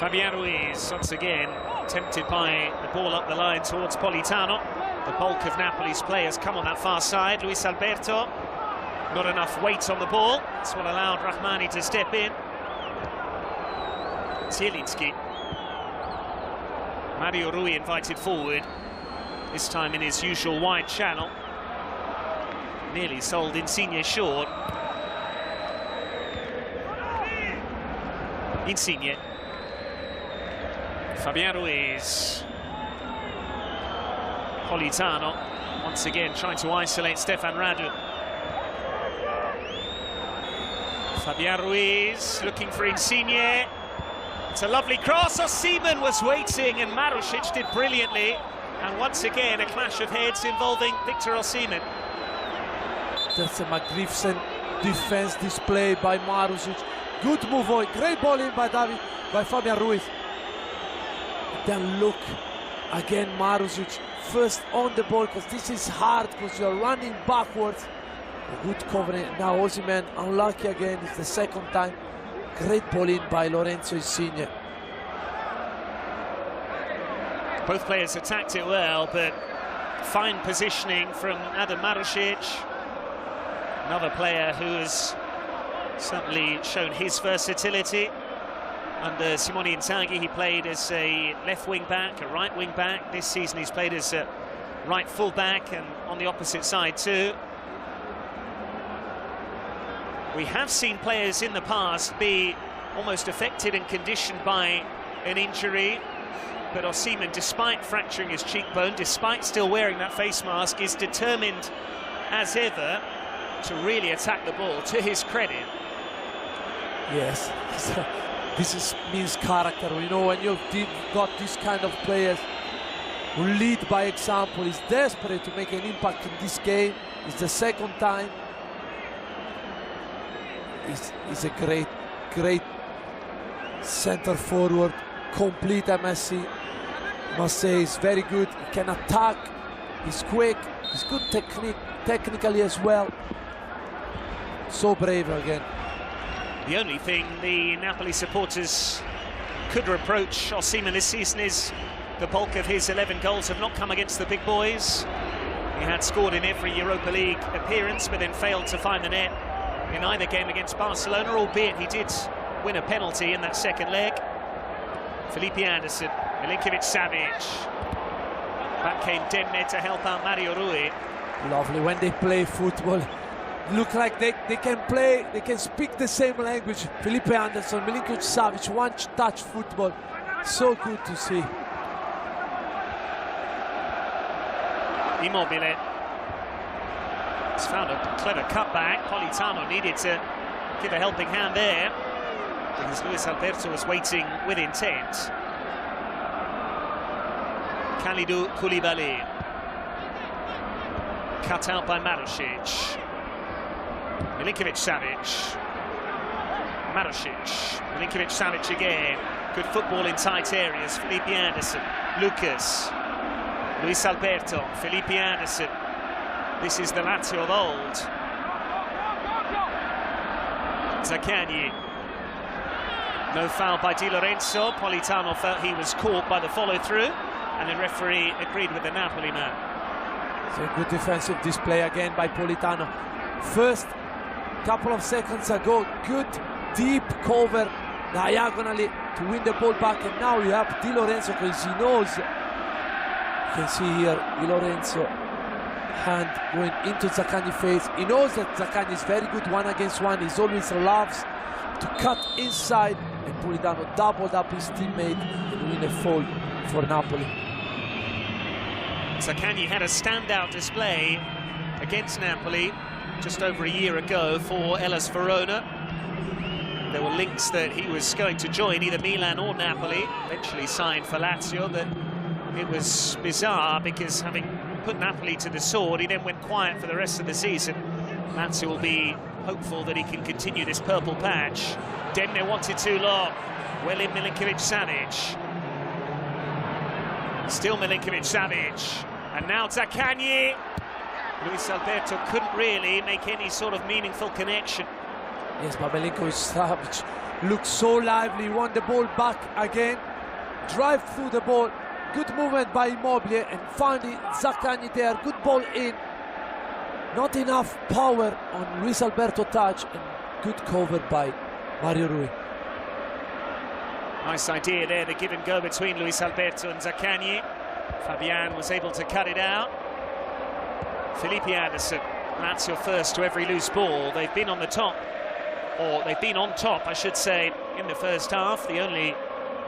Fabian Ruiz, once again, tempted by the ball up the line towards Politano. The bulk of Napoli's players come on that far side. Luis Alberto, not enough weight on the ball. That's what allowed Rahmani to step in. Zielinski. Mario Rui invited forward, this time in his usual wide channel. Nearly sold Insigne short. Insigne. Fabian Ruiz. Politano, once again trying to isolate Stefan Radu. Fabian Ruiz looking for Insigne. It's a lovely cross. Osimhen was waiting and Marušić did brilliantly. And once again, a clash of heads involving Victor Osimhen. That's a magnificent defense display by Marušić. Good move on, great ball in by Fabian Ruiz. Then look, again Marušić, first on the ball, because this is hard, because you're running backwards. A good covering. Now Osimhen, unlucky again, it's the second time. Great ball in by Lorenzo Insigne. Both players attacked it well, but fine positioning from Adam Marušić. Another player who has certainly shown his versatility. Under Simone Inzaghi, he played as a left wing back, a right wing back. This season he's played as a right full back and on the opposite side too. We have seen players in the past be almost affected and conditioned by an injury, but Osimhen, despite fracturing his cheekbone, despite still wearing that face mask, is determined as ever to really attack the ball, to his credit. Yes, this means character. You know, when you've got this kind of players who lead by example, he's desperate to make an impact in this game. It's the second time. He's a great center forward, complete MSC. Must say he's very good. He can attack. He's quick. He's good technically as well. So brave again. The only thing the Napoli supporters could reproach Osimhen this season is the bulk of his 11 goals have not come against the big boys. He had scored in every Europa League appearance, but then failed to find the net in either game against Barcelona, albeit he did win a penalty in that second leg. Felipe Anderson, Milinkovic-Savic. Back came Demme to help out Mario Rui. Lovely when they play football. Look like they can play, they can speak the same language. Felipe Anderson, Milinkovic-Savic, one-touch football. So good to see. Immobile. He's found a clever cutback. Politano needed to give a helping hand there, because Luis Alberto was waiting with intent. Kalidou Koulibaly. Cut out by Marušić. Milinkovic-Savic. Marušić. Milinkovic-Savic again. Good football in tight areas. Felipe Anderson. Lucas. Luis Alberto. Felipe Anderson. This is the Lazio of old. Zaccagni. No foul by Di Lorenzo. Politano felt he was caught by the follow-through, and the referee agreed with the Napoli man. It's a good defensive display again by Politano. First couple of seconds ago, good deep cover diagonally to win the ball back, and now you have Di Lorenzo, because he knows. You can see here Di Lorenzo hand going into Zaccagni's face. He knows that Zaccagni is very good one-against-one. He always loves to cut inside, and Politano doubled up his teammate and win a foul for Napoli. Zaccagni had a standout display against Napoli just over a year ago for Hellas Verona. There were links that he was going to join either Milan or Napoli, eventually signed for Lazio, but it was bizarre because having put Napoli to the sword, he then went quiet for the rest of the season. Lazio will be hopeful that he can continue this purple patch. Demme wanted too long. Well in Milinkovic-Savic. Still Milinkovic-Savic. And now Zaccagni. Luis Alberto couldn't really make any sort of meaningful connection. Yes, but Milinkovic-Savic looks so lively, won the ball back again, drive through the ball, good movement by Immobile, and finally Zaccagni there, good ball in, not enough power on Luis Alberto touch, and good cover by Mario Rui. Nice idea there, the give and go between Luis Alberto and Zaccagni. Fabian was able to cut it out. Felipe Anderson, Lazio first to every loose ball. They've been on the top, or they've been on top, I should say, in the first half. The only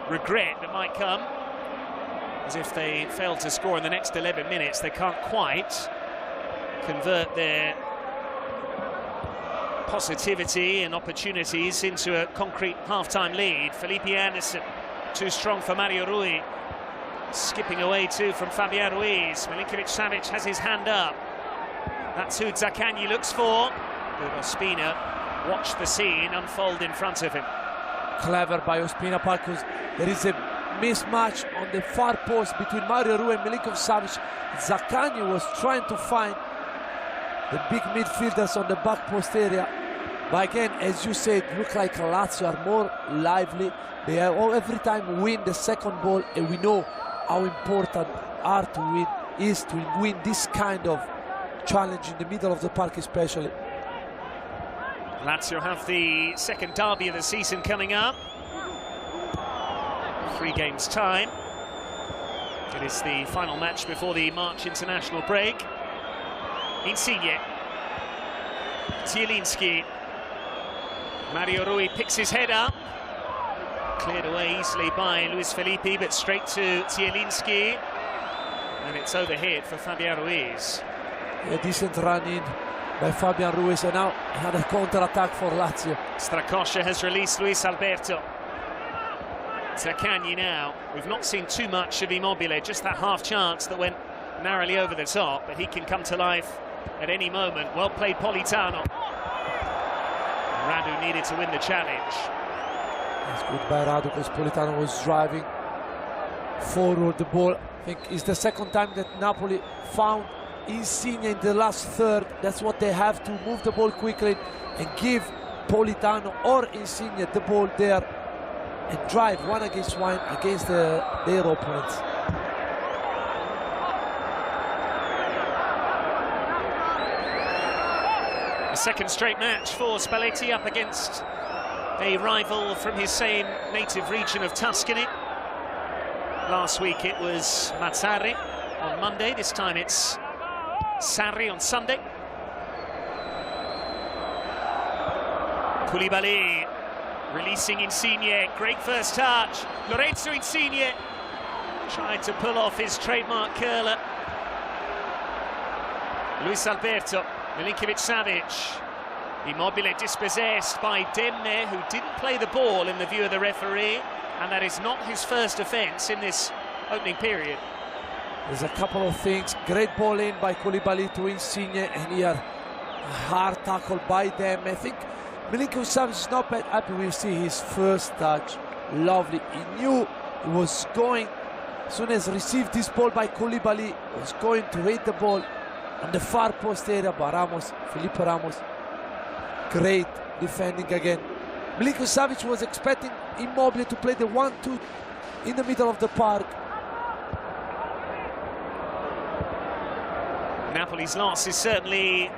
regret that might come is if they fail to score in the next 11 minutes. They can't quite convert their positivity and opportunities into a concrete half-time lead. Felipe Anderson, too strong for Mario Rui. Skipping away too from Fabian Ruiz. Milinkovic-Savic has his hand up. That's who Zaccagni looks for. But Ospina watched the scene unfold in front of him. Clever by Ospina because there is a mismatch on the far post between Mario Rui and Milinkovic-Savic. Zaccagni was trying to find the big midfielders on the back post area. But again, as you said, look like Lazio are more lively. They are every time win the second ball, and we know how important is to win this kind of challenge in the middle of the park especially. Lazio have the second derby of the season coming up. 3 games time. It is the final match before the March international break. Insigne, Zielinski, Mario Rui picks his head up, cleared away easily by Luis Felipe, but straight to Zielinski, and it's overhead for Fabian Ruiz. A decent run in by Fabian Ruiz, and now another counter-attack for Lazio. Strakosha has released Luis Alberto. Zaccagni now. We've not seen too much of Immobile, just that half chance that went narrowly over the top, but he can come to life at any moment. Well played, Politano. Radu needed to win the challenge. It's good by Radu because Politano was driving forward the ball. I think it's the second time that Napoli found Insigne in the last third. That's what they have to move the ball quickly and give Politano or Insigne the ball there and drive 1 against 1 against their opponents. A second straight match for Spalletti up against a rival from his same native region of Tuscany. Last week it was Mazzarri on Monday, this time it's Sarri on Sunday. Koulibaly releasing Insigne, great first touch. Lorenzo Insigne tried to pull off his trademark curler. Luis Alberto, Milinkovic-Savic. Immobile dispossessed by Demme, who didn't play the ball in the view of the referee, and that is not his first offence in this opening period. There's a couple of things. Great ball in by Koulibaly to Insigne, and here a hard tackle by Demme. I think Milinkovic-Savic is not bad happy. We see his first touch. Lovely. He knew he was going, as soon as received this ball by Koulibaly, was going to hit the ball on the far post area, but Felipe Ramos, great defending again. Milinkovic-Savic was expecting Immobile to play the 1-2 in the middle of the park. Napoli's loss is certainly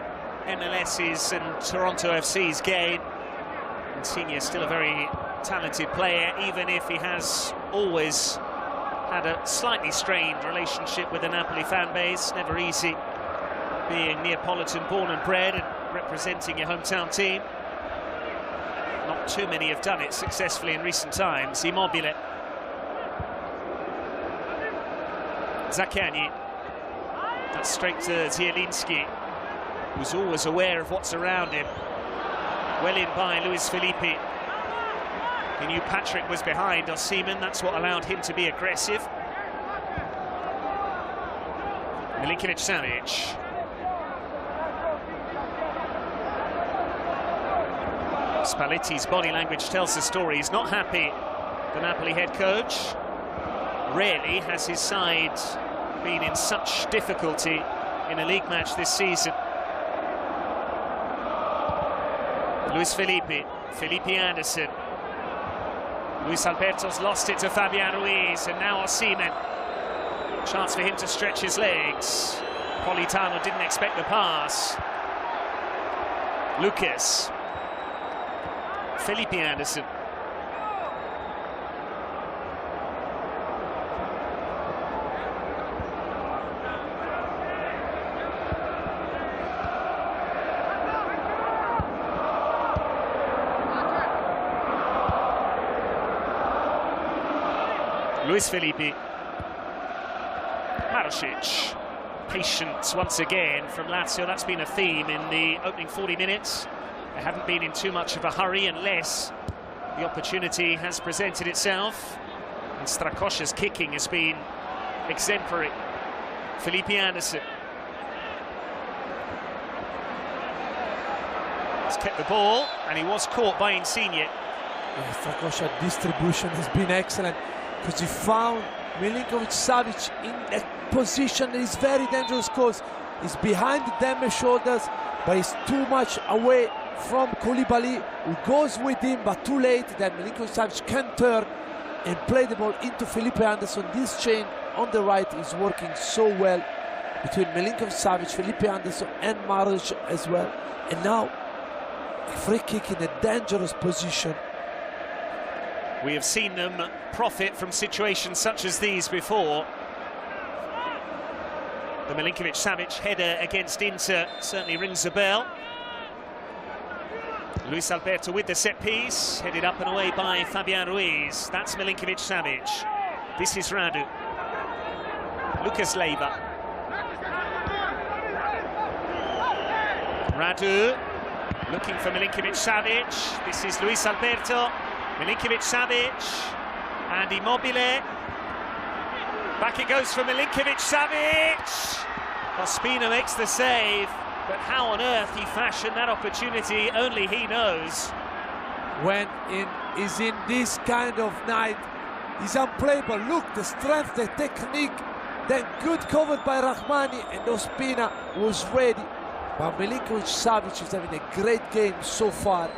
MLS's and Toronto FC's gain. Insigne is still a very talented player, even if he has always had a slightly strained relationship with the Napoli fan base. Never easy being Neapolitan born and bred and representing your hometown team. Not too many have done it successfully in recent times. Immobile. Zaccagni. That's straight to Zielinski, who's always aware of what's around him. Well in by Luis Felipe. He knew Patrick was behind Osimhen. That's what allowed him to be aggressive. Milinkovic-Savic. Spalletti's body language tells the story. He's not happy, the Napoli head coach. Rarely has his side been in such difficulty in a league match this season. Luis Felipe, Felipe Anderson, Luis Alberto's lost it to Fabian Ruiz, and now Osimhen. Chance for him to stretch his legs. Politano didn't expect the pass. Lucas. Felipe Anderson. Luis Felipe. Marusic. Patience once again from Lazio. That's been a theme in the opening 40 minutes. They haven't been in too much of a hurry unless the opportunity has presented itself. And Strakosha's kicking has been exemplary. Felipe Anderson. He's kept the ball, and he was caught by Insigne. Yeah, Strakosha distribution has been excellent, because he found Milinkovic-Savic in a position that is very dangerous, because he's behind the damaged shoulders, but he's too much away from Koulibaly, who goes with him, but too late. Then Milinkovic-Savic can turn and play the ball into Felipe Anderson. This chain on the right is working so well between Milinkovic-Savic, Felipe Anderson and Marusic as well. And now a free kick in a dangerous position. We have seen them profit from situations such as these before. The Milinkovic-Savic header against Inter certainly rings a bell. Luis Alberto with the set piece, headed up and away by Fabian Ruiz. That's Milinkovic-Savic. This is Radu. Lucas Leiva. Radu looking for Milinkovic-Savic. This is Luis Alberto. Milinkovic-Savic and Immobile. Back it goes for Milinkovic-Savic. Ospina makes the save, but how on earth he fashioned that opportunity, only he knows. When he's in this kind of night, he's unplayable. Look, the strength, the technique, then good covered by Rahmani, and Ospina was ready. But Milinkovic-Savic is having a great game so far.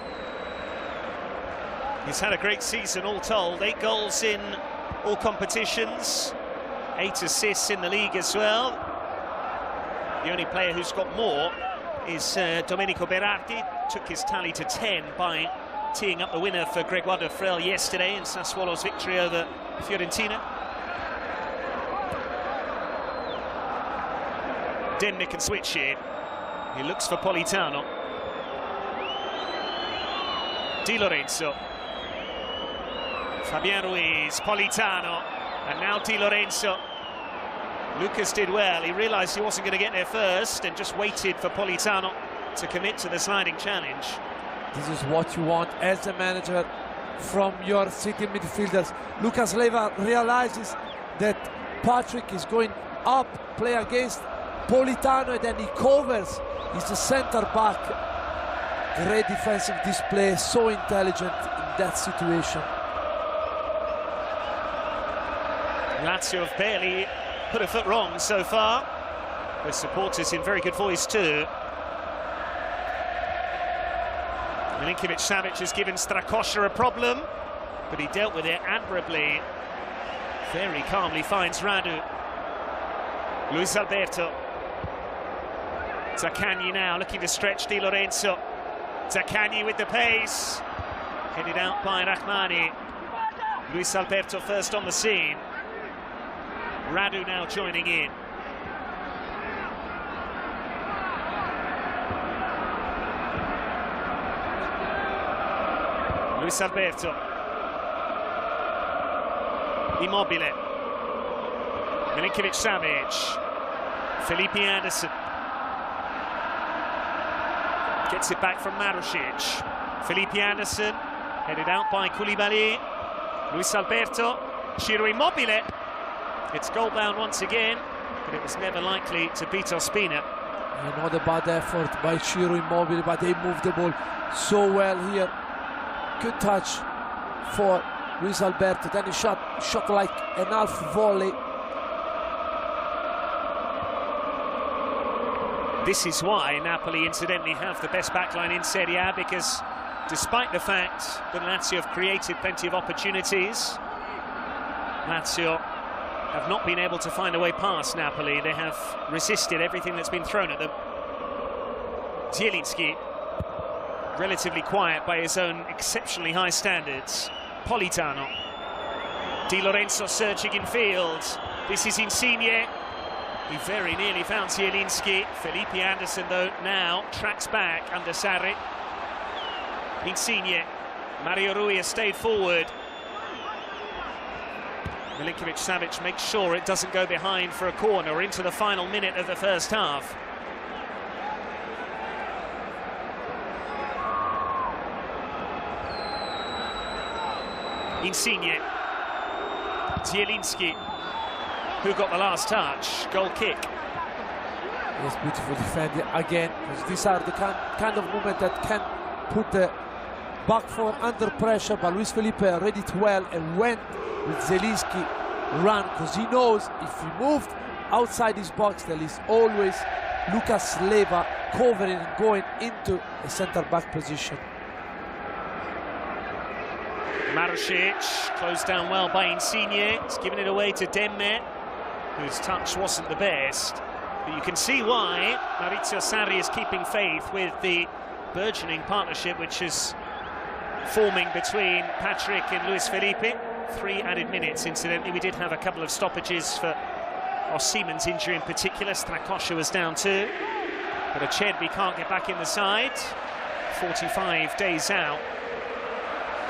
He's had a great season all told, 8 goals in all competitions, 8 assists in the league as well. The only player who's got more is Domenico Berardi, took his tally to 10 by teeing up the winner for Grégoire de Frel yesterday in Sassuolo's victory over Fiorentina. Dennick can switch here. He looks for Politano. Di Lorenzo. Fabian Ruiz, Politano, and now Di Lorenzo. Lucas did well. He realised he wasn't going to get there first and just waited for Politano to commit to the sliding challenge. This is what you want as a manager from your city midfielders. Lucas Leiva realizes that Patrick is going up, play against Politano, and then he covers. He's a centre back. Great defensive display, so intelligent in that situation. Lazio have barely put a foot wrong so far. The supporters in very good voice too. Milinkovic-Savic has given Strakosha a problem, but he dealt with it admirably. Very calmly finds Radu. Luis Alberto. Zaccagni now looking to stretch Di Lorenzo. Zaccagni with the pace. Headed out by Rahmani. Luis Alberto first on the scene. Radu now joining in. Luis Alberto. Immobile. Milinkovic-Savic. Felipe Anderson. Gets it back from Marusic. Felipe Anderson. Headed out by Koulibaly. Luis Alberto. Ciro Immobile. It's goal-bound once again, but it was never likely to beat Ospina. Not a bad effort by Ciro Immobile, but they moved the ball so well here. Good touch for Luis Alberto. Then he shot like an half volley. This is why Napoli incidentally have the best backline in Serie A, because despite the fact that Lazio have created plenty of opportunities, Lazio have not been able to find a way past Napoli. They have resisted everything that's been thrown at them. Zielinski, relatively quiet by his own exceptionally high standards. Politano. Di Lorenzo searching in field. This is Insigne. He very nearly found Zielinski. Felipe Anderson, though, now tracks back under Sarri. Insigne. Mario Rui has stayed forward. Milinkovic-Savic makes sure it doesn't go behind for a corner into the final minute of the first half. Insigne. Zielinski, who got the last touch. Goal kick. Yes, beautiful defending again, because these are the kind of movement that can put the back four under pressure, but Luis Felipe read it well and went with Zielinski run, because he knows if he moved outside his box, there is always Lucas Leiva covering and going into a centre-back position. Marusic, closed down well by Insigne. He's given it away to Demme, whose touch wasn't the best. But you can see why Maurizio Sarri is keeping faith with the burgeoning partnership which is forming between Patrick and Luis Felipe. 3 added minutes, incidentally. We did have a couple of stoppages for Osimhen's injury in particular. Strakosha was down too. But Acerbi can't get back in the side. 45 days out.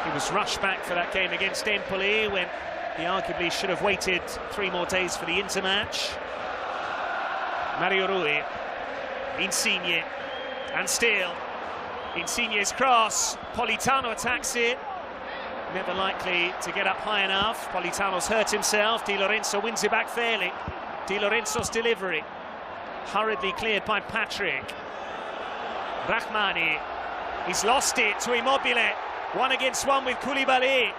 He was rushed back for that game against Empoli when he arguably should have waited 3 more days for the intermatch. Mario Rui, Insigne, and still Insigne's cross. Politano attacks it. Never likely to get up high enough. Politano's hurt himself. Di Lorenzo wins it back fairly. Di Lorenzo's delivery. Hurriedly cleared by Patrick. Rahmani. He's lost it to Immobile. 1 against 1 with Koulibaly.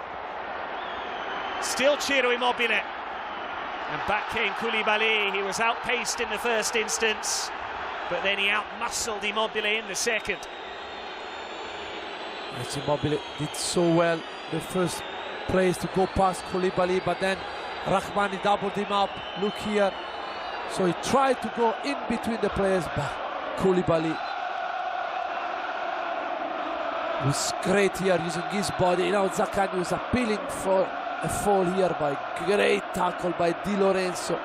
Still Ciro Immobile. And back came Koulibaly. He was outpaced in the first instance, but then he outmuscled Immobile in the second. Yes, Immobile did so well the first place to go past Koulibaly, but then Rahmani doubled him up. Look here. So he tried to go in between the players, but Koulibaly was great here using his body. Now Zaccagni was appealing for a fall here, by great tackle by Di Lorenzo.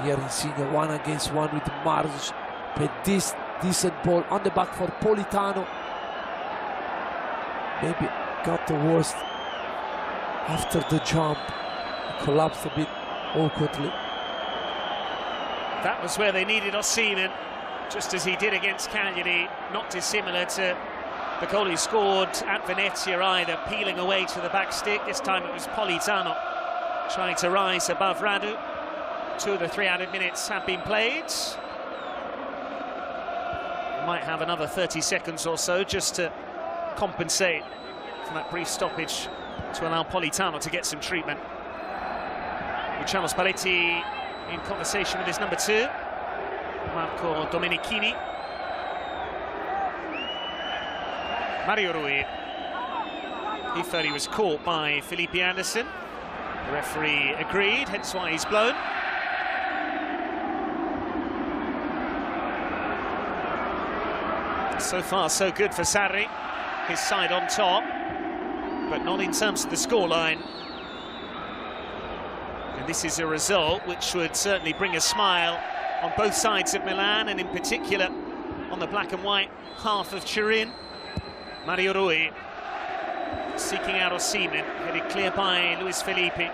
Here Insigne 1 against 1 with Marusic. But this decent ball on the back for Politano. Maybe got the worst after the jump. He collapsed a bit awkwardly. That was where they needed Osimhen, just as he did against Cagliari. Not dissimilar to the goal he scored at Venezia either, peeling away to the back stick. This time it was Politano trying to rise above Radu. 2 of the 3 added minutes have been played. Might have another 30 seconds or so just to compensate for that brief stoppage to allow Politano to get some treatment. Luciano Spalletti in conversation with his number 2, Marco Domenichini. Mario Rui. He felt he was caught by Felipe Anderson. The referee agreed, hence why he's blown. So far, so good for Sarri. His side on top, but not in terms of the scoreline. And this is a result which would certainly bring a smile on both sides of Milan, and in particular on the black and white half of Turin. Mario Rui seeking out Osimhen, headed clear by Luis Felipe.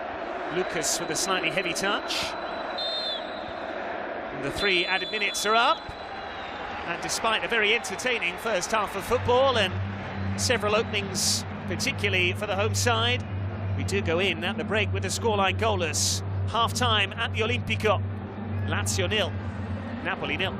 Lucas with a slightly heavy touch. And the 3 added minutes are up. And despite a very entertaining first half of football and several openings, particularly for the home side, we do go in at the break with the scoreline goalless. Half-time at the Olimpico. Lazio 0, Napoli 0.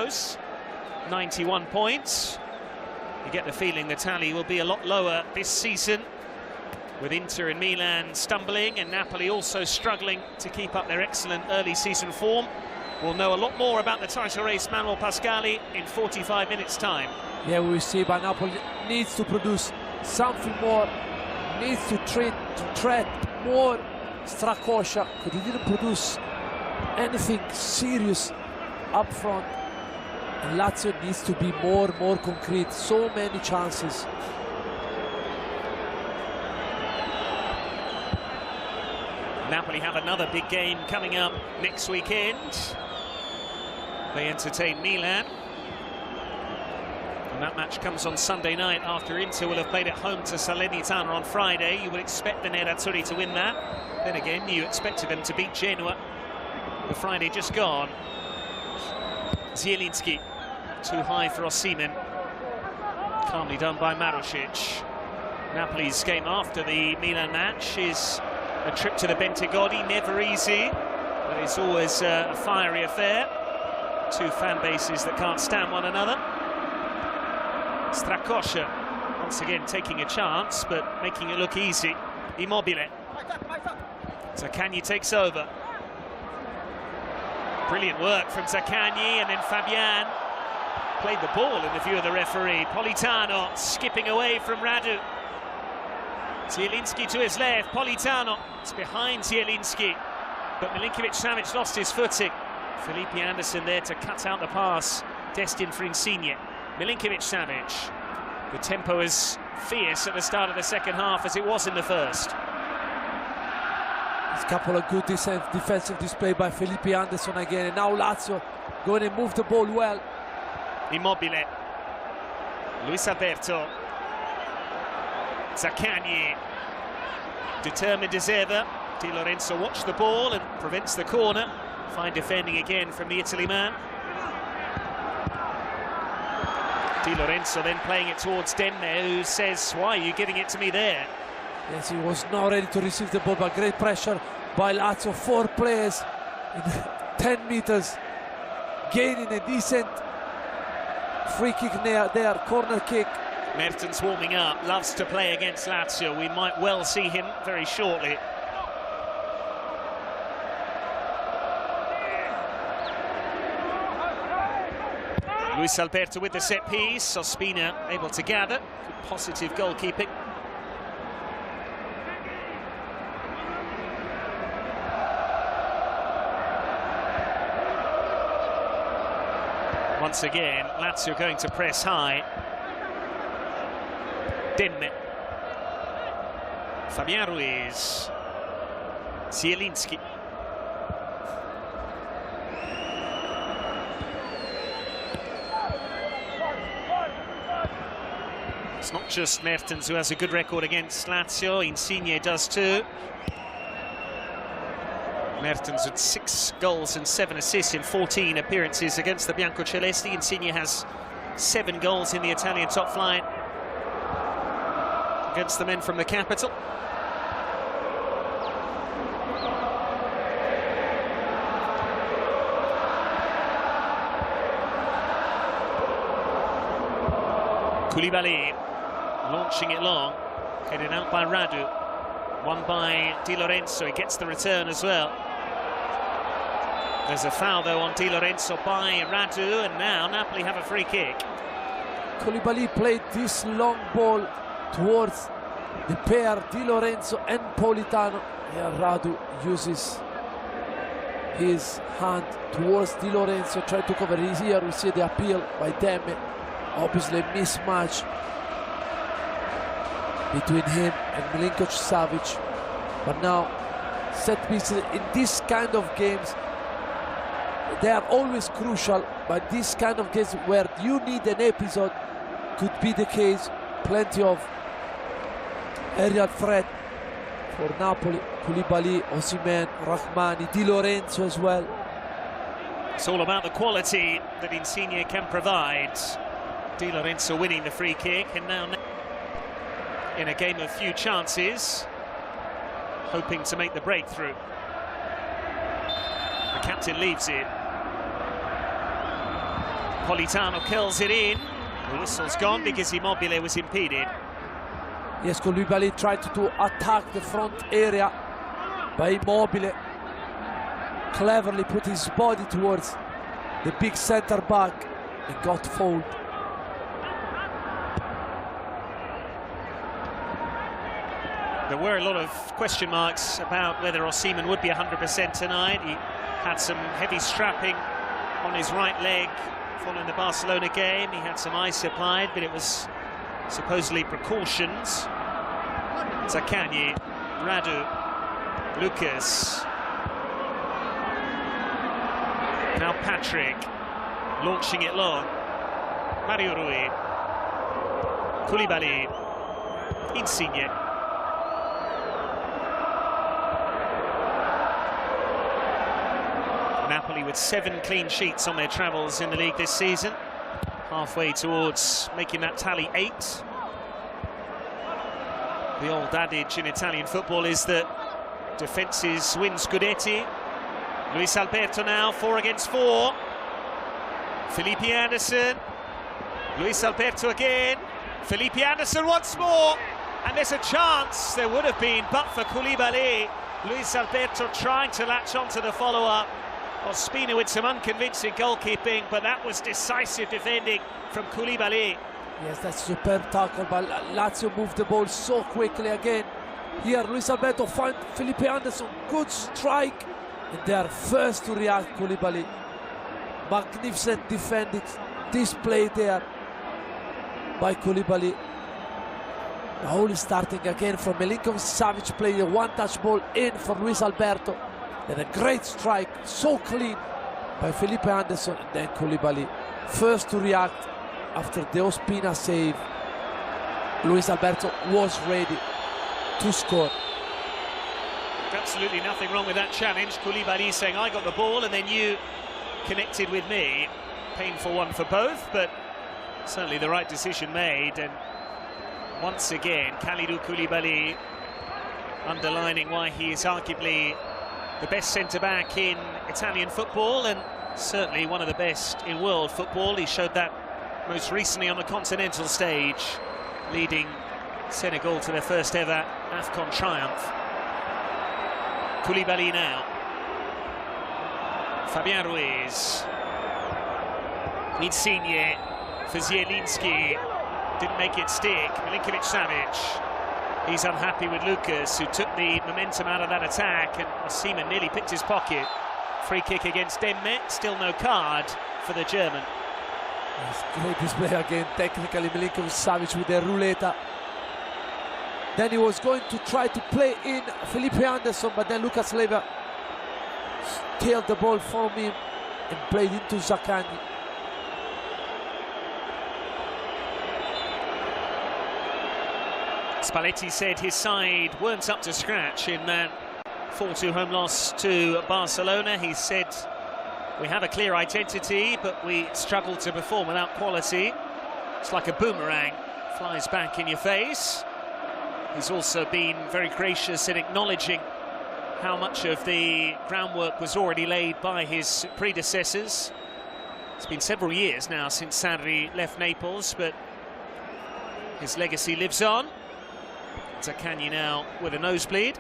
close. 91 points. You get the feeling the tally will be a lot lower this season, with Inter and Milan stumbling and Napoli also struggling to keep up their excellent early season form. We'll know a lot more about the title race, Manuel Pascali, in 45 minutes' time. Yeah, we will see, but Napoli needs to produce something more, needs to tread more Strakosha, because he didn't produce anything serious up front. And Lazio needs to be more concrete. So many chances. Napoli have another big game coming up next weekend. They entertain Milan. And that match comes on Sunday night after Inter will have played at home to Salernitana on Friday. You would expect the Nerazzurri to win that. Then again, you expected them to beat Genoa the Friday just gone. Zielinski, too high for Osimhen. Calmly done by Marušić. Napoli's game after the Milan match is a trip to the Bentegodi, never easy, but it's always a fiery affair. Two fan bases that can't stand one another. Strakosha, once again taking a chance, but making it look easy. Immobile. Zaccagni takes over. Brilliant work from Zaccagni, and then Fabian played the ball in the view of the referee. Politano skipping away from Radu. Zielinski to his left, Politano, it's behind Zielinski, but Milinkovic-Savic lost his footing. Felipe Anderson there to cut out the pass, destined for Insigne. Milinkovic-Savic, the tempo is fierce at the start of the second half as it was in the first. There's a couple of good defensive display by Felipe Anderson again, and now Lazio going to move the ball well. Immobile, Luis Alberto, Zaccagni, determined as ever. Di Lorenzo watched the ball and prevents the corner. Fine defending again from the Italy man. Di Lorenzo then playing it towards Demme, who says, why are you giving it to me there? Yes, he was not ready to receive the ball, but great pressure by Lazio. 4 players in 10 meters, gaining a decent free kick there, corner kick. Mertens warming up, loves to play against Lazio. We might well see him very shortly. Luis Alberto with the set piece. Ospina able to gather. Good positive goalkeeping. Once again, Lazio going to press high. Demme, Fabian Ruiz, Zielinski. It's not just Mertens who has a good record against Lazio, Insigne does too. Mertens with 6 goals and 7 assists in 14 appearances against the Biancocelesti. Insigne has 7 goals in the Italian top flight against the men from the capital. Koulibaly launching it long, headed out by Radu, won by Di Lorenzo. He gets the return as well. There's a foul though on Di Lorenzo by Radu, and now Napoli have a free kick. Koulibaly played this long ball towards the pair, Di Lorenzo and Politano. Here Radu uses his hand towards Di Lorenzo, trying to cover his ear. We see the appeal by Demme. Obviously a mismatch between him and Milinkovic-Savic. But now set pieces in this kind of games, they are always crucial, but this kind of games where you need an episode could be the case. Plenty of aerial threat for Napoli. Koulibaly, Osimhen, Rahmani, Di Lorenzo as well. It's all about the quality that Insigne can provide. Di Lorenzo winning the free kick, and now in a game of few chances, hoping to make the breakthrough. The captain leaves it. Napolitano curls it in. The whistle's gone because Immobile was impeded. Yes, Koulibaly tried to attack the front area, but Immobile cleverly put his body towards the big centre back and got fouled. There were a lot of question marks about whether Osimhen would be 100% tonight. He had some heavy strapping on his right leg following the Barcelona game. He had some ice applied, but it was supposedly precautions. Zaccagni, Radu, Lucas. Now Patrick, launching it long. Mario Rui. Koulibaly. Insigne. Napoli with 7 clean sheets on their travels in the league this season. Halfway towards making that tally 8. The old adage in Italian football is that defences win Scudetti. Luis Alberto now, 4 against 4. Felipe Anderson. Luis Alberto again. Felipe Anderson once more. And there's a chance there would have been, but for Koulibaly. Luis Alberto trying to latch onto the follow-up. Ospina with some unconvincing goalkeeping, but that was decisive defending from Koulibaly. Yes, that's a superb tackle, but Lazio moved the ball so quickly again. Here, Luis Alberto finds Felipe Anderson, good strike. And they are first to react, Koulibaly. Magnificent defending display there by Koulibaly. The whole is starting again from Milinkovic-Savic, playing a one-touch ball in for Luis Alberto. Then a great strike, so clean by Felipe Anderson, and then Koulibaly first to react after the Ospina save. Luis Alberto was ready to score. Absolutely nothing wrong with that challenge. Koulibaly saying, I got the ball and then you connected with me. Painful one for both, but certainly the right decision made. And once again, Kalidou Koulibaly underlining why he is arguably the best centre-back in Italian football and certainly one of the best in world football. He showed that most recently on the continental stage, leading Senegal to their first ever AFCON triumph. Koulibaly now. Fabian Ruiz. Insigne for Zielinski. Didn't make it stick. Milinkovic-Savic. He's unhappy with Lucas, who took the momentum out of that attack, and Osimhen nearly picked his pocket. Free kick against Demme, still no card for the German. Yes, great display again, technically Milinkovic-Savic with the roulette. Then he was going to try to play in Felipe Anderson, but then Lucas Leiva stealed the ball from him and played into Zaccagni. Spalletti said his side weren't up to scratch in that 4-2 home loss to Barcelona. He said, we have a clear identity, but we struggle to perform without quality. It's like a boomerang, flies back in your face. He's also been very gracious in acknowledging how much of the groundwork was already laid by his predecessors. It's been several years now since Sarri left Naples, but his legacy lives on. Zaccagni now with a nosebleed.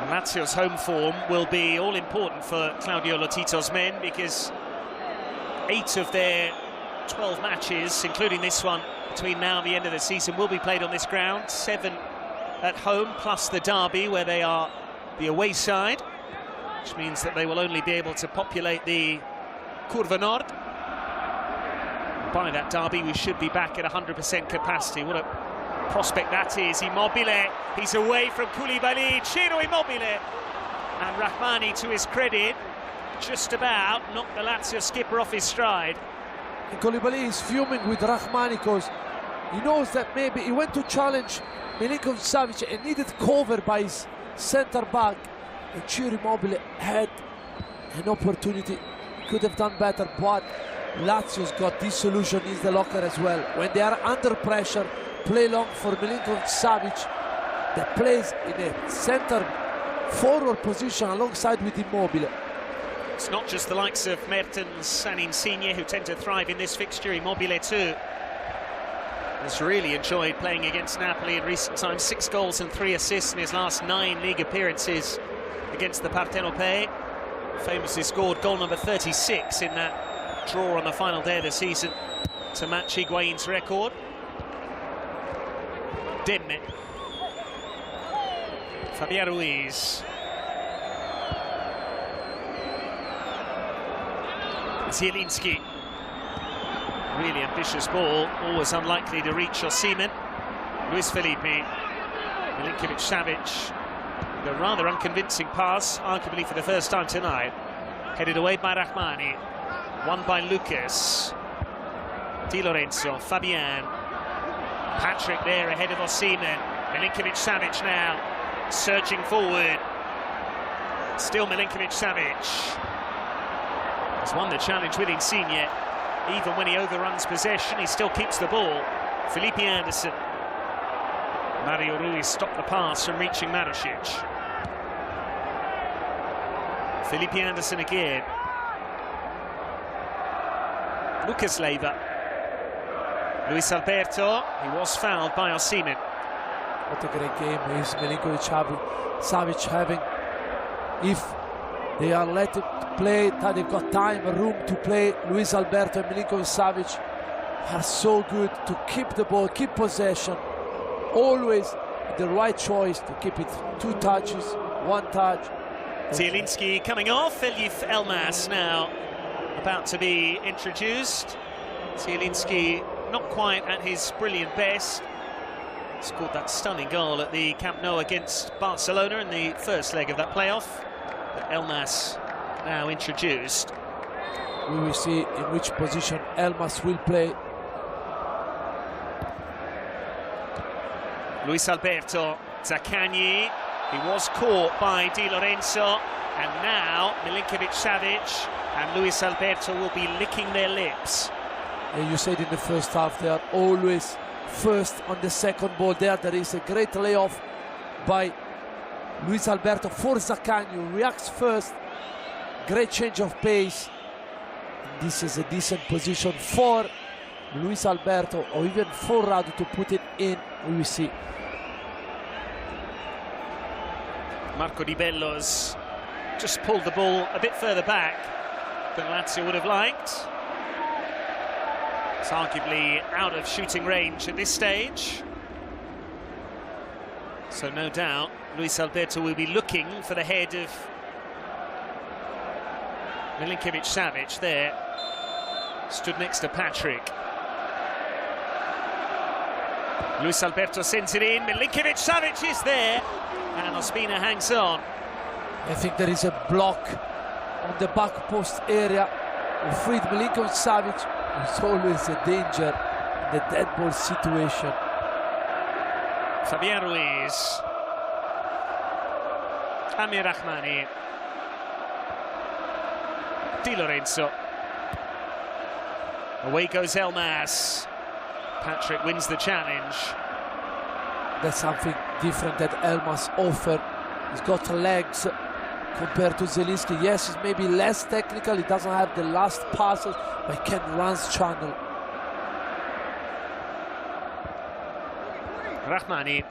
Lazio's home form will be all important for Claudio Lotito's men, because 8 of their 12 matches, including this one between now and the end of the season, will be played on this ground. 7 at home, plus the derby where they are the away side, which means that they will only be able to populate the Curva Nord. By that derby, we should be back at 100% capacity. What a prospect that is. Immobile, he's away from Koulibaly. Ciro Immobile. And Rahmani, to his credit, just about knocked the Lazio skipper off his stride. And Koulibaly is fuming with Rahmani because he knows that maybe he went to challenge Milinkovic-Savic and needed cover by his centre-back. And Ciro Immobile had an opportunity. He could have done better, but Lazio's got this solution in the locker as well. When they are under pressure, play long for Milinkovic-Savic. that plays in a center forward position alongside with Immobile. It's not just the likes of Mertens and Insigne who tend to thrive in this fixture. Immobile too has really enjoyed playing against Napoli in recent times. 6 goals and 3 assists in his last 9 league appearances against the Partenopei. Famously scored goal number 36 in that draw on the final day of the season to match Higuain's record. Demme. Fabian Ruiz. Zielinski. Really ambitious ball, always unlikely to reach Osimhen. Luis Felipe. Milinkovic-Savic. A rather unconvincing pass, arguably for the first time tonight. Headed away by Rahmani. Won by Lucas. Di Lorenzo, Fabian. Patrick there ahead of Osimhen. Milinkovic-Savic now. Surging forward. Still Milinkovic-Savic. Has won the challenge with Insigne. Even when he overruns possession, he still keeps the ball. Felipe Anderson. Mario Ruiz stopped the pass from reaching Marusic. Felipe Anderson again. Lucas Leiva. Luis Alberto. He was fouled by Osimhen. What a great game is Milinkovic-Savic having. If they are let to play, that they've got time, room to play. Luis Alberto and Milinkovic-Savic are so good to keep the ball, keep possession. Always the right choice to keep it 2 touches, 1 touch. Zielinski coming off. Elif Elmas now about to be introduced. Zielinski not quite at his brilliant best. Scored that stunning goal at the Camp Nou against Barcelona in the first leg of that playoff. But Elmas now introduced. We will see in which position Elmas will play. Luis Alberto, Zaccagni. He was caught by Di Lorenzo. And now Milinkovic-Savic and Luis Alberto will be licking their lips. And you said in the first half they are always first on the second ball. There is a great layoff by Luis Alberto for Zaccagni, who reacts first. Great change of pace. This is a decent position for Luis Alberto or even for Radu to put it in. We will see. Marco Di Bello's just pulled the ball a bit further back than Lazio would have liked. It's arguably out of shooting range at this stage. So no doubt Luis Alberto will be looking for the head of Milinkovic-Savic there. Stood next to Patrick. Luis Alberto sends it in. Milinkovic-Savic is there. And Ospina hangs on. I think there is a block on the back post area. Freed Milinkovic-Savic. It's always a danger in the dead ball situation. Fabian Ruiz. Amir Rahmani. Di Lorenzo. Away goes Elmas. Patrick wins the challenge. That's something different that Elmas offers. He's got legs compared to Zielinski. Yes, he's maybe less technical. He doesn't have the last passes, but he can run channel. Rahmani.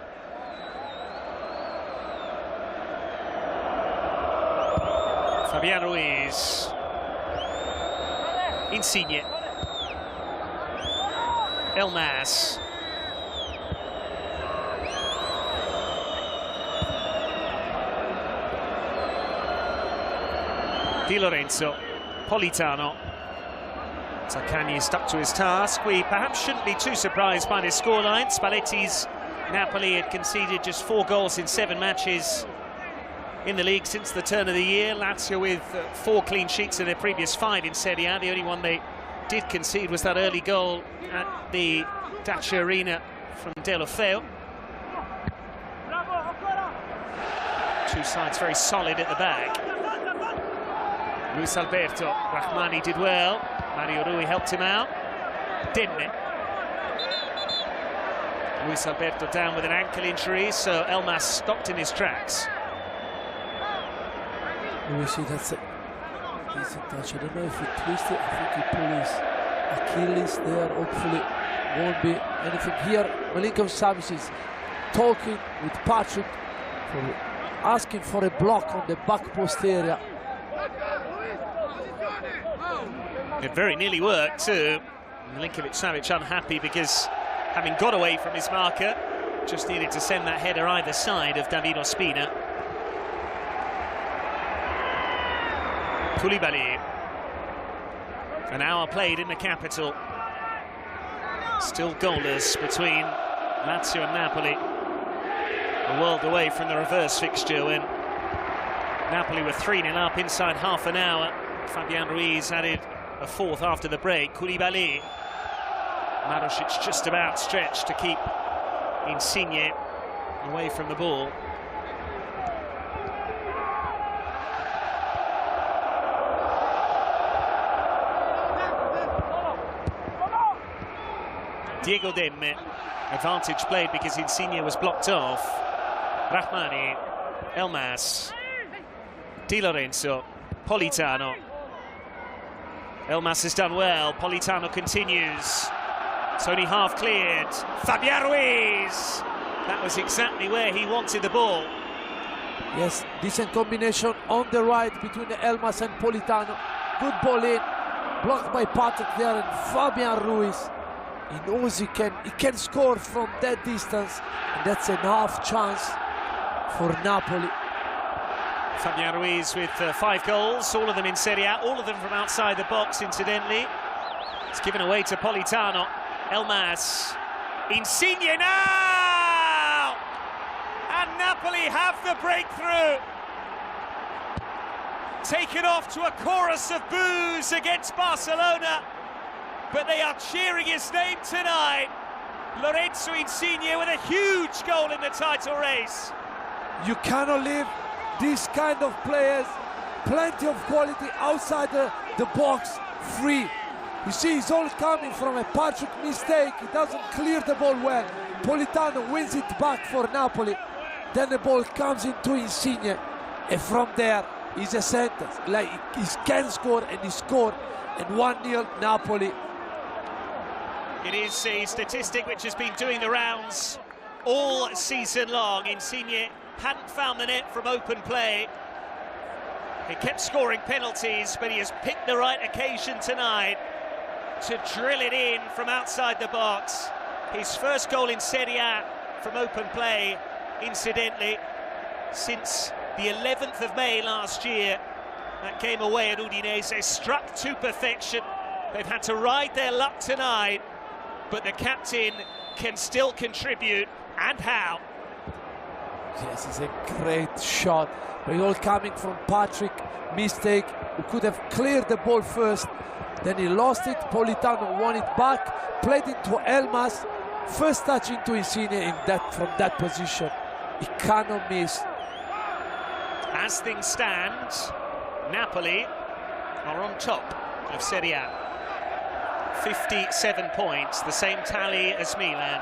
Fabian Ruiz. Insigne. Elmas. Di Lorenzo. Politano. Zaccagni stuck to his task. We perhaps shouldn't be too surprised by this scoreline. Spalletti's Napoli had conceded just 4 goals in 7 matches in the league since the turn of the year. Lazio with 4 clean sheets in their previous 5 in Serie A. The only one they did concede was that early goal at the Dacia Arena from Deulofeu. Two sides very solid at the back. Luis Alberto. Rahmani did well. Mario Rui helped him out. Demme. Luis Alberto down with an ankle injury, so Elmas stopped in his tracks. We see that's a decent touch. I don't know if he twisted. I think he pulled his Achilles there. Hopefully won't be anything here. Milinkovic-Savic is talking with Patrick, asking for a block on the back post area. It very nearly worked too. Milinkovic-Savic unhappy because having got away from his marker, just needed to send that header either side of David Ospina. Koulibaly. An hour played in the capital. Still goalless between Lazio and Napoli. A world away from the reverse fixture when Napoli were 3-0 up inside half an hour. Fabian Ruiz added a fourth after the break. Koulibaly. Marusic just about stretched to keep Insigne away from the ball. Diego Demme, advantage played because Insigne was blocked off. Rahmani, Elmas, Di Lorenzo, Politano. Elmas has done well, Politano continues. It's only half cleared. Fabian Ruiz! That was exactly where he wanted the ball. Yes, decent combination on the right between Elmas and Politano. Good ball in, blocked by Patrick there, and Fabian Ruiz. He knows he can score from that distance, and that's an half chance for Napoli. Fabian Ruiz with 5 goals, all of them in Serie A, all of them from outside the box, incidentally. It's given away to Politano. Elmas. Insigne now! And Napoli have the breakthrough. Taken off to a chorus of boos against Barcelona, but they are cheering his name tonight. Lorenzo Insigne with a huge goal in the title race. You cannot leave these kind of players, plenty of quality outside the box, free. You see, it's all coming from a Patrick mistake. He doesn't clear the ball well. Politano wins it back for Napoli. Then the ball comes into Insigne, and from there is a sentence. Like, he can score, and he scored. And 1-0 Napoli. It is a statistic which has been doing the rounds all season long. Insigne hadn't found the net from open play. He kept scoring penalties, but he has picked the right occasion tonight to drill it in from outside the box. His first goal in Serie A from open play, incidentally, since the 11th of May last year. That came away at Udinese, struck to perfection. They've had to ride their luck tonight, but the captain can still contribute, and how. Yes, it's a great shot, but it's all coming from Patrick. Mistake, who could have cleared the ball first, then he lost it. Politano won it back, played into Elmas, first touch into Insigne from that position. He cannot miss. As things stand, Napoli are on top of Serie A. 57 points, the same tally as Milan.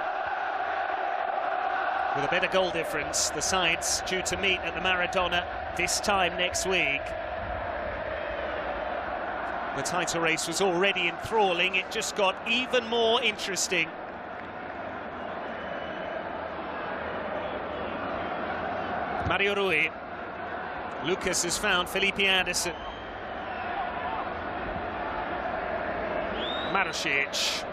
With a better goal difference, the sides due to meet at the Maradona this time next week. The title race was already enthralling, it just got even more interesting. Mario Rui. Lucas has found Felipe Anderson. Marusic.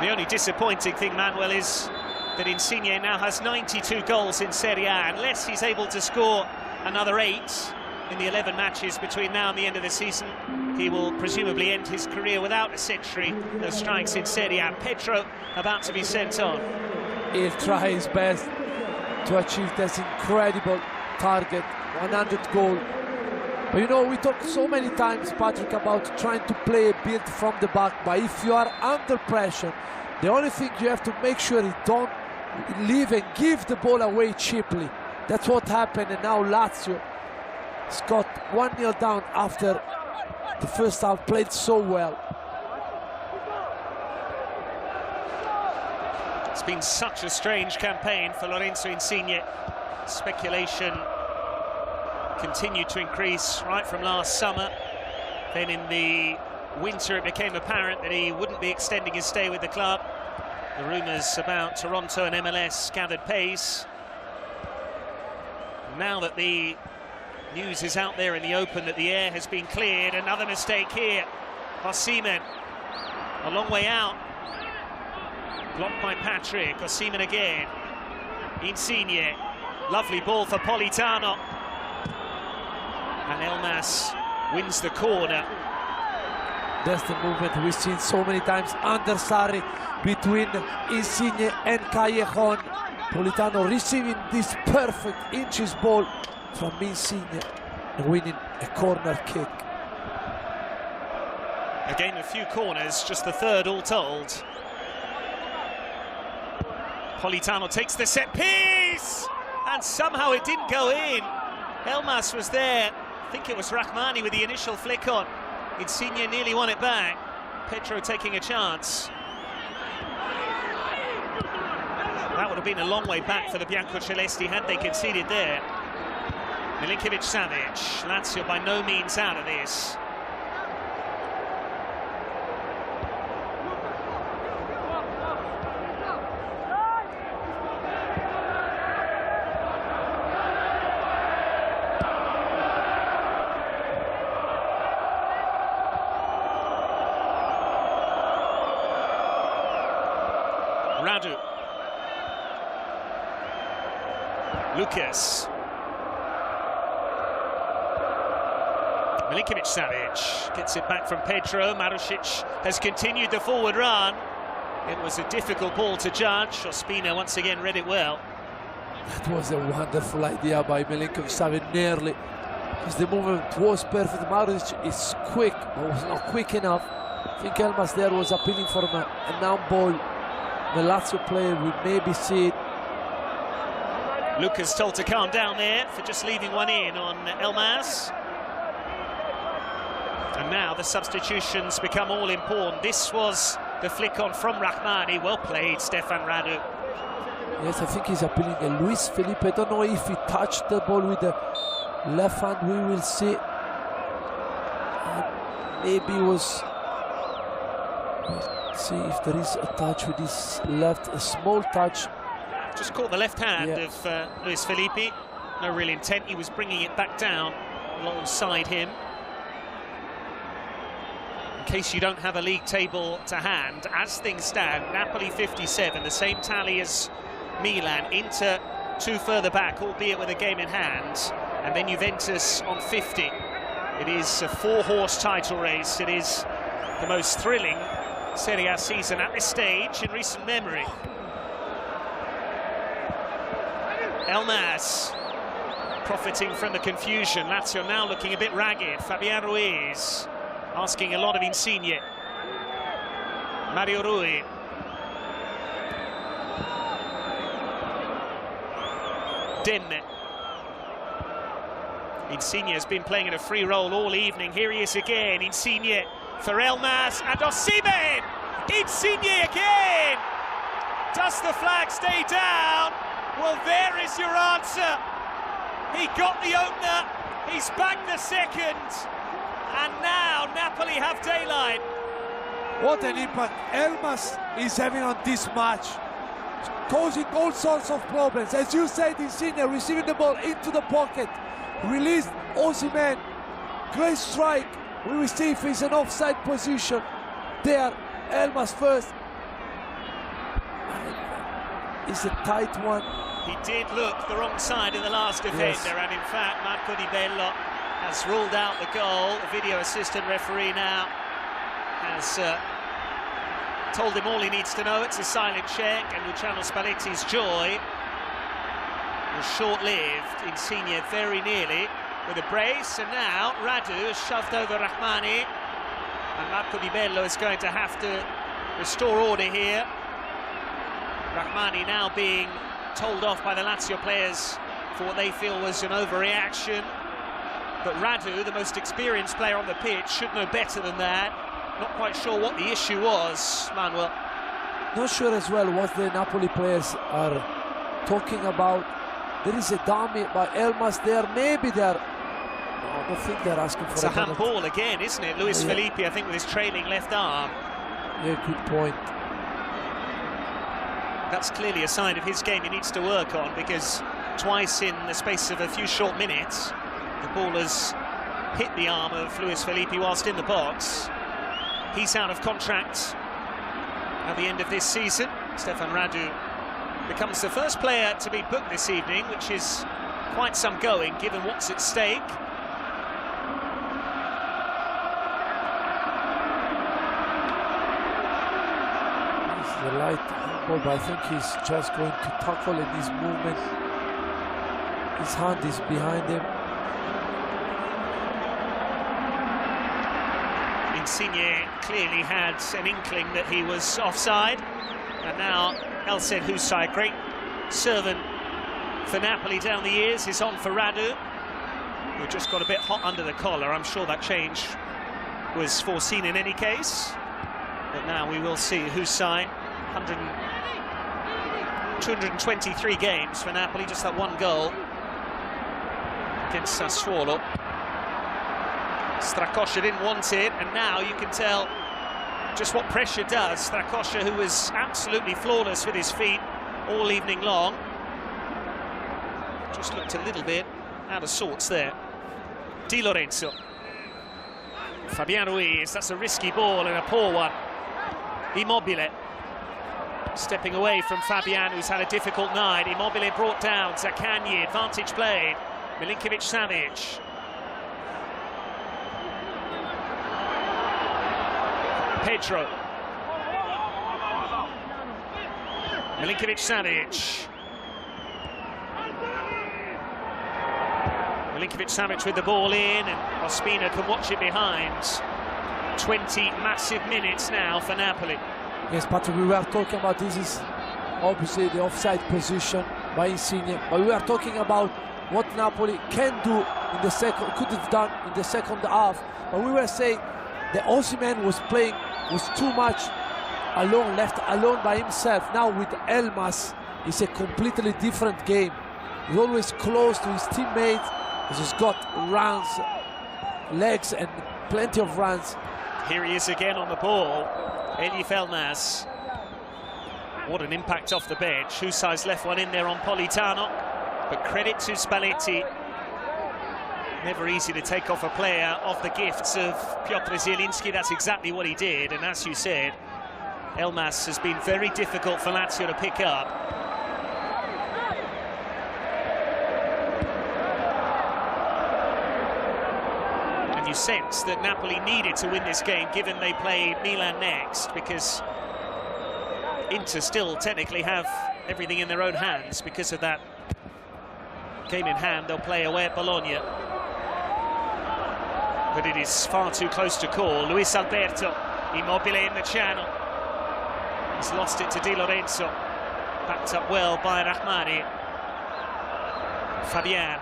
The only disappointing thing, Manuel, is that Insigne now has 92 goals in Serie A. Unless he's able to score another 8 in the 11 matches between now and the end of the season, he will presumably end his career without a century of strikes in Serie A. Pedro about to be sent on. He'll try his best to achieve this incredible target, 100 goal. But you know, we talked so many times, Patrick, about trying to play a build from the back, but if you are under pressure, the only thing you have to make sure is don't leave and give the ball away cheaply. That's what happened, and now Lazio has got 1-0 down after the first half played so well. It's been such a strange campaign for Lorenzo Insigne. Speculation continued to increase right from last summer. Then in the winter it became apparent that he wouldn't be extending his stay with the club. The rumours about Toronto and MLS gathered pace. Now that the news is out there in the open that the air has been cleared, another mistake here. Osimhen, a long way out. Blocked by Patrick. Osimhen again. Insigne. Lovely ball for Politano. And Elmas wins the corner. That's the movement we've seen so many times under Sarri between Insigne and Callejon. Politano receiving this perfect inches ball from Insigne and winning a corner kick. Again, a few corners, just the third all told. Politano takes the set piece, and somehow it didn't go in. Elmas was there. I think it was Rahmani with the initial flick on. Insigne nearly won it back. Pedro taking a chance. That would have been a long way back for the Biancocelesti had they conceded there. Milinkovic-Savic. Lazio by no means out of this. Radu. Lucas. Milinkovic-Savic gets it back from Pedro. Marusic has continued the forward run. It was a difficult ball to judge. Ospina once again read it well. That was a wonderful idea by Milinkovic-Savic, nearly. Because the movement was perfect. Marusic is quick, but was not quick enough. I think Elmas there was appealing for a down ball. The Lazio player will maybe see it. Lucas told to calm down there for just leaving one in on Elmas. And now the substitutions become all important. This was the flick on from Rahmani. Well played, Stefan Radu. Yes, I think he's appealing to Luis Felipe. I don't know if he touched the ball with the left hand. We will see. Maybe it was... Let's see if there is a touch with his left, a small touch. Just caught the left hand of Luis Felipe. No real intent. He was bringing it back down alongside him. In case you don't have a league table to hand, as things stand, Napoli 57, the same tally as Milan. Inter 2 further back, albeit with a game in hand. And then Juventus on 50. It is a 4-horse title race. It is the most thrilling Serie A season at this stage in recent memory. Elmas profiting from the confusion. Lazio now looking a bit ragged. Fabian Ruiz asking a lot of Insigne. Mario Rui. Demme. Insigne has been playing in a free role all evening. Here he is again. Insigne for Elmas and Osimhen. Insigne again. Does the flag stay down? Well, there is your answer. He got the opener. He's bagged the second. And now Napoli have daylight. What an impact Elmas is having on this match. Causing all sorts of problems. As you said, Insigne receiving the ball into the pocket. Released Osimhen. Great strike. We will see if he's an offside position. There, Elmas first. It's a tight one. He did look the wrong side of the last defender, and in fact, Marco Di Bello has ruled out the goal. The video assistant referee now has told him all he needs to know. It's a silent check, and Luciano Spalletti's joy was short-lived. Insigne very nearly with a brace, and now Radu has shoved over Rahmani, and Marco Di Bello is going to have to restore order here. Rahmani now being told off by the Lazio players for what they feel was an overreaction. But Radu, the most experienced player on the pitch, should know better than that. Not quite sure what the issue was, Manuel. Not sure as well what the Napoli players are talking about. There is a dummy by Elmas there. Maybe they're... No, I don't think they're asking for it's a handball again, isn't it? Luis Felipe, I think, with his trailing left arm. Yeah, good point. That's clearly a sign of his game he needs to work on, because twice in the space of a few short minutes, the ball has hit the arm of Luis Felipe whilst in the box. He's out of contract at the end of this season. Stefan Radu becomes the first player to be booked this evening, which is quite some going, given what's at stake. He's the light handball, but I think he's just going to tackle in his movement. His hand is behind him. Insigne clearly had an inkling that he was offside, and now El Said Husai, great servant for Napoli down the years, is on for Radu, who just got a bit hot under the collar. I'm sure that change was foreseen in any case, but now we will see Husai. 223 games for Napoli, just that one goal against Sassuolo. Strakosha didn't want it, and now you can tell just what pressure does. Strakosha, who was absolutely flawless with his feet all evening long, just looked a little bit out of sorts there. Di Lorenzo. Fabian Ruiz, that's a risky ball and a poor one. Immobile. Stepping away from Fabian, who's had a difficult night. Immobile brought down. Zaccagni, advantage played. Milinkovic-Savic. Pedro. Milinkovic-Savic. Milinkovic-Savic with the ball in, and Ospina can watch it behind. 20 massive minutes now for Napoli. Yes, Patrick, we were talking about this is obviously the offside position by Insigne, but we are talking about what Napoli can do in the second, could have done in the second half. But we were saying the Osimhen was playing, was too much alone, left alone by himself. Now with Elmas, it's a completely different game. He's always close to his teammates. He's got runs, legs, and plenty of runs. Here he is again on the ball. Elif Elmas. What an impact off the bench. Husai's left one in there on Politano. But credit to Spalletti. Never easy to take off a player of the gifts of Piotr Zielinski. That's exactly what he did. And as you said, Elmas has been very difficult for Lazio to pick up. And you sense that Napoli needed to win this game, given they play Milan next, because Inter still technically have everything in their own hands because of that game in hand. They'll play away at Bologna. But it is far too close to call. Luis Alberto, Immobile in the channel. He's lost it to Di Lorenzo. Backed up well by Rahmani. Fabian,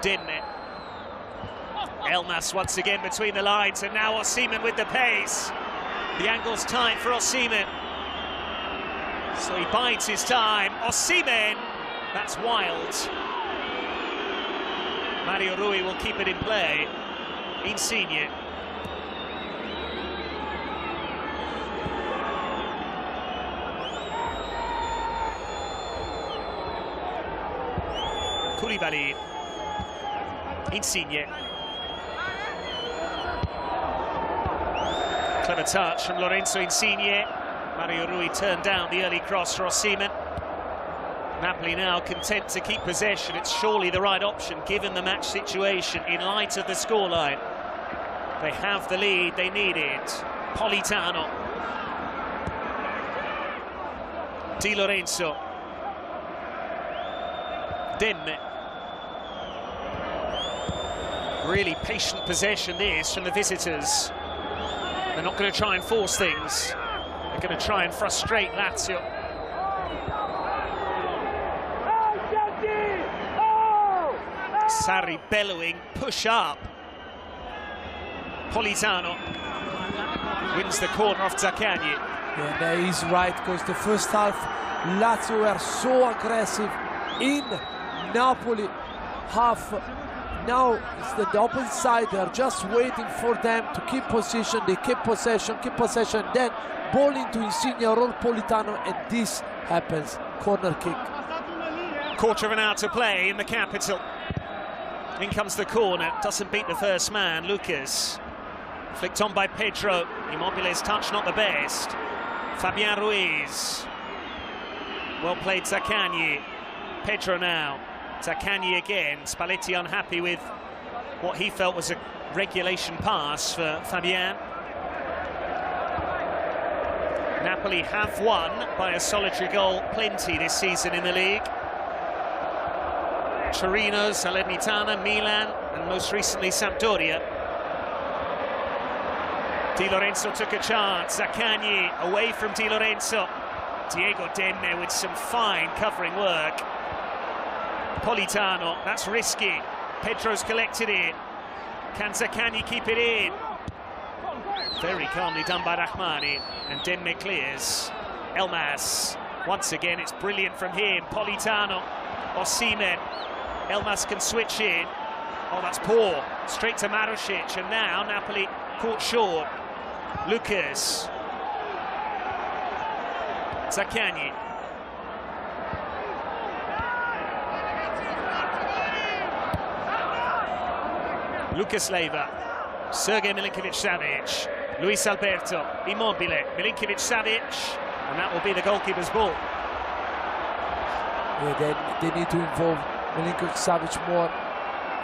Denne. Elmas once again between the lines, and now Osimhen with the pace. The angle's tight for Osimhen. So he bides his time. Osimhen, that's wild. Mario Rui will keep it in play. Insigne. Koulibaly. Insigne. Clever touch from Lorenzo Insigne. Mario Rui turned down the early cross for Osimhen. Napoli now content to keep possession. It's surely the right option given the match situation in light of the scoreline. They have the lead they needed. Politano. Di Lorenzo. Demme. Really patient possession this from the visitors. They're not going to try and force things. They're going to try and frustrate Lazio. Sarri bellowing, push up. Politano wins the corner off Zaccagni. Yeah, he's right, because the first half Lazio were so aggressive in Napoli half. Now it's the opposite side. They are just waiting for them to keep position. They keep possession, then ball into Insigne or Politano, and this happens. Corner kick. Quarter of an hour to play in the capital. In comes the corner. Doesn't beat the first man, Lucas. Flicked on by Pedro. Immobile's touch not the best. Fabian Ruiz. Well played, Zaccagni. Pedro now. Zaccagni again. Spalletti unhappy with what he felt was a regulation pass for Fabian. Napoli have won by a solitary goal plenty this season in the league. Torino, Salernitana, Milan, and most recently Sampdoria. Di Lorenzo took a chance. Zaccagni away from Di Lorenzo. Diego Demme with some fine covering work. Politano, that's risky. Pedro's collected it. Can Zaccagni keep it in? Very calmly done by Rahmani, and Demme clears. Elmas, once again, it's brilliant from him. Politano, Osimhen. Elmas can switch in. Oh, that's poor. Straight to Marusic, and now Napoli caught short. Lucas. Zaccagni. Lucas Leiva. Sergej Milinkovic-Savic. Luis Alberto. Immobile. Milinkovic-Savic. And that will be the goalkeeper's ball. Yeah, they need to involve Milinkovic-Savic more.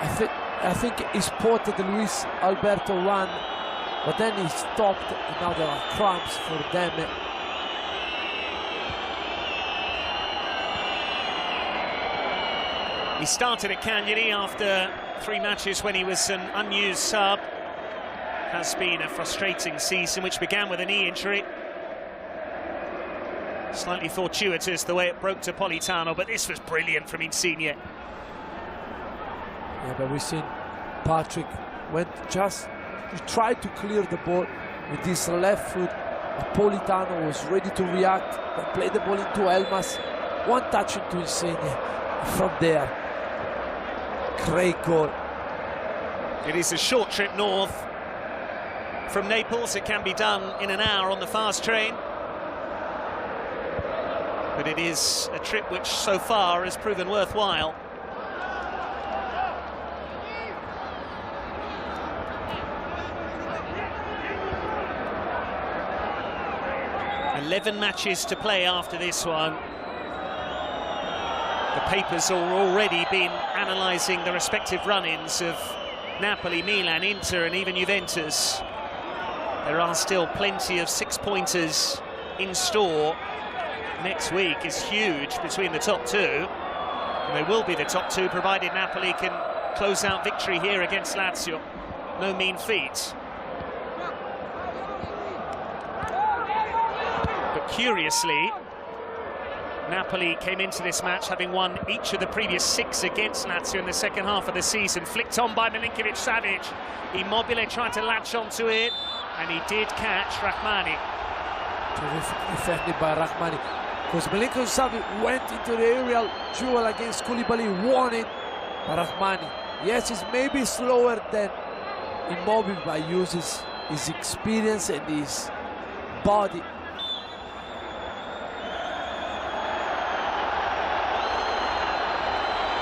I think he spotted the Luis Alberto run, but then he stopped, and now there are cramps for them. He started at Cagliari after 3 matches when he was an unused sub. Has been a frustrating season, which began with a knee injury. Slightly fortuitous the way it broke to Politano, but this was brilliant from Insigne. Yeah, but we've seen Patrick he tried to clear the ball with his left foot. Politano was ready to react, but played the ball into Elmas. One touch into Insigne. From there, great goal. It is a short trip north from Naples. It can be done in an hour on the fast train. But it is a trip which so far has proven worthwhile. "11 matches to play after this one." The papers are already been analysing the respective run-ins of Napoli, Milan, Inter and even Juventus. There are still plenty of 6-pointers in store. Next week is huge between the top two. And they will be the top two provided Napoli can close out victory here against Lazio. No mean feat. But curiously, Napoli came into this match having won each of the previous 6 against Lazio in the second half of the season. Flicked on by Milinkovic-Savic. Immobile trying to latch onto it, and he did catch Rahmani. Terrific defended by Rahmani, because Milinkovic-Savic went into the aerial duel against Koulibaly, won it. Rahmani, yes, he's maybe slower than Immobile, but uses his experience and his body.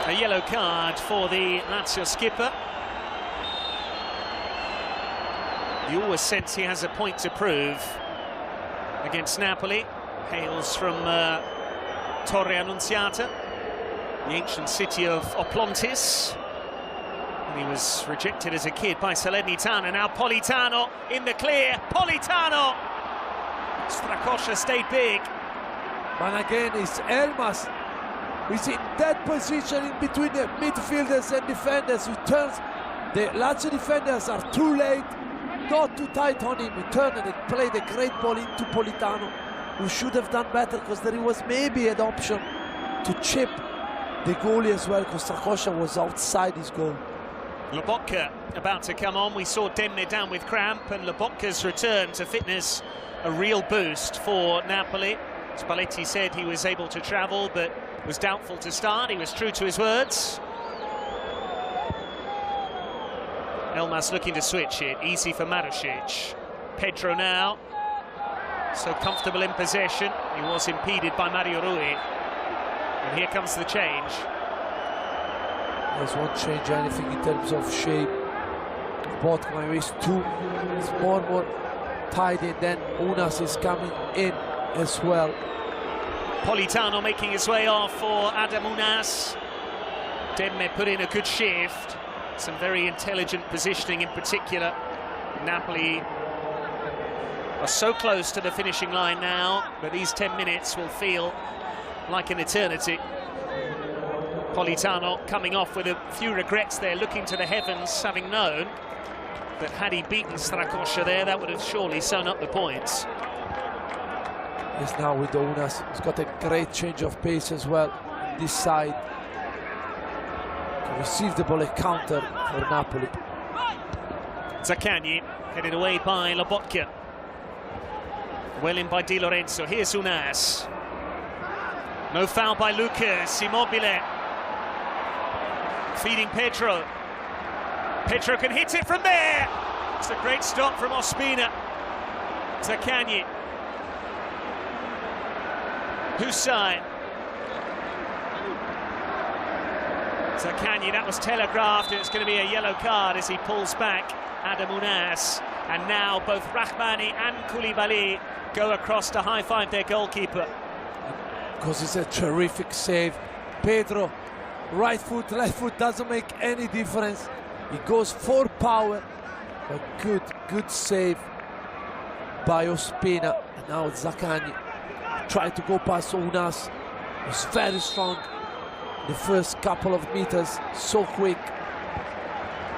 A yellow card for the Lazio skipper. You always sense he has a point to prove against Napoli. Hails from Torre Annunziata, the ancient city of Oplontis. And he was rejected as a kid by Salernitana. Now Politano in the clear. Politano! Strakosha stayed big. And again, it's Elmas. He's in that position in between the midfielders and defenders. He turns. The Lazio defenders are too late, not too tight on him. He turned and played a great ball into Politano, who should have done better, because there was maybe an option to chip the goalie as well, because Strakosha was outside his goal. Lobotka about to come on. We saw Demme down with cramp, and Lobotka's return to fitness a real boost for Napoli. Spalletti said he was able to travel, but was doubtful to start. He was true to his words. Elmas looking to switch it. Easy for Marusic. Pedro now. So comfortable in possession. He was impeded by Mario Rui. And here comes the change. There's one change, anything in terms of shape. Both my waist two is more tidy, and then Unas is coming in as well. Politano making his way off for Adam Unas. Demme put in a good shift. Some very intelligent positioning in particular. Napoli are so close to the finishing line now, but these 10 minutes will feel like an eternity. Politano coming off with a few regrets there, looking to the heavens, having known that had he beaten Strakosha there, that would have surely sewn up the points. Yes, now with Unas, he's got a great change of pace as well on this side. To receive the ball, a counter for Napoli. Zaccagni headed away by Lobotka. Well in by Di Lorenzo. Here's Unas. No foul by Lucas. Immobile feeding Pedro. Pedro can hit it from there. It's a great stop from Ospina. Zaccagni. Hussein. Zaccagni, that was telegraphed. It's going to be a yellow card as he pulls back Adam Unas. And now both Rahmani and Koulibaly go across to high-five their goalkeeper. Because it's a terrific save. Pedro, right foot, left foot, doesn't make any difference. He goes for power. A good save by Ospina. And now Zaccagni tried to go past Unas. He's very strong. The first couple of meters, so quick.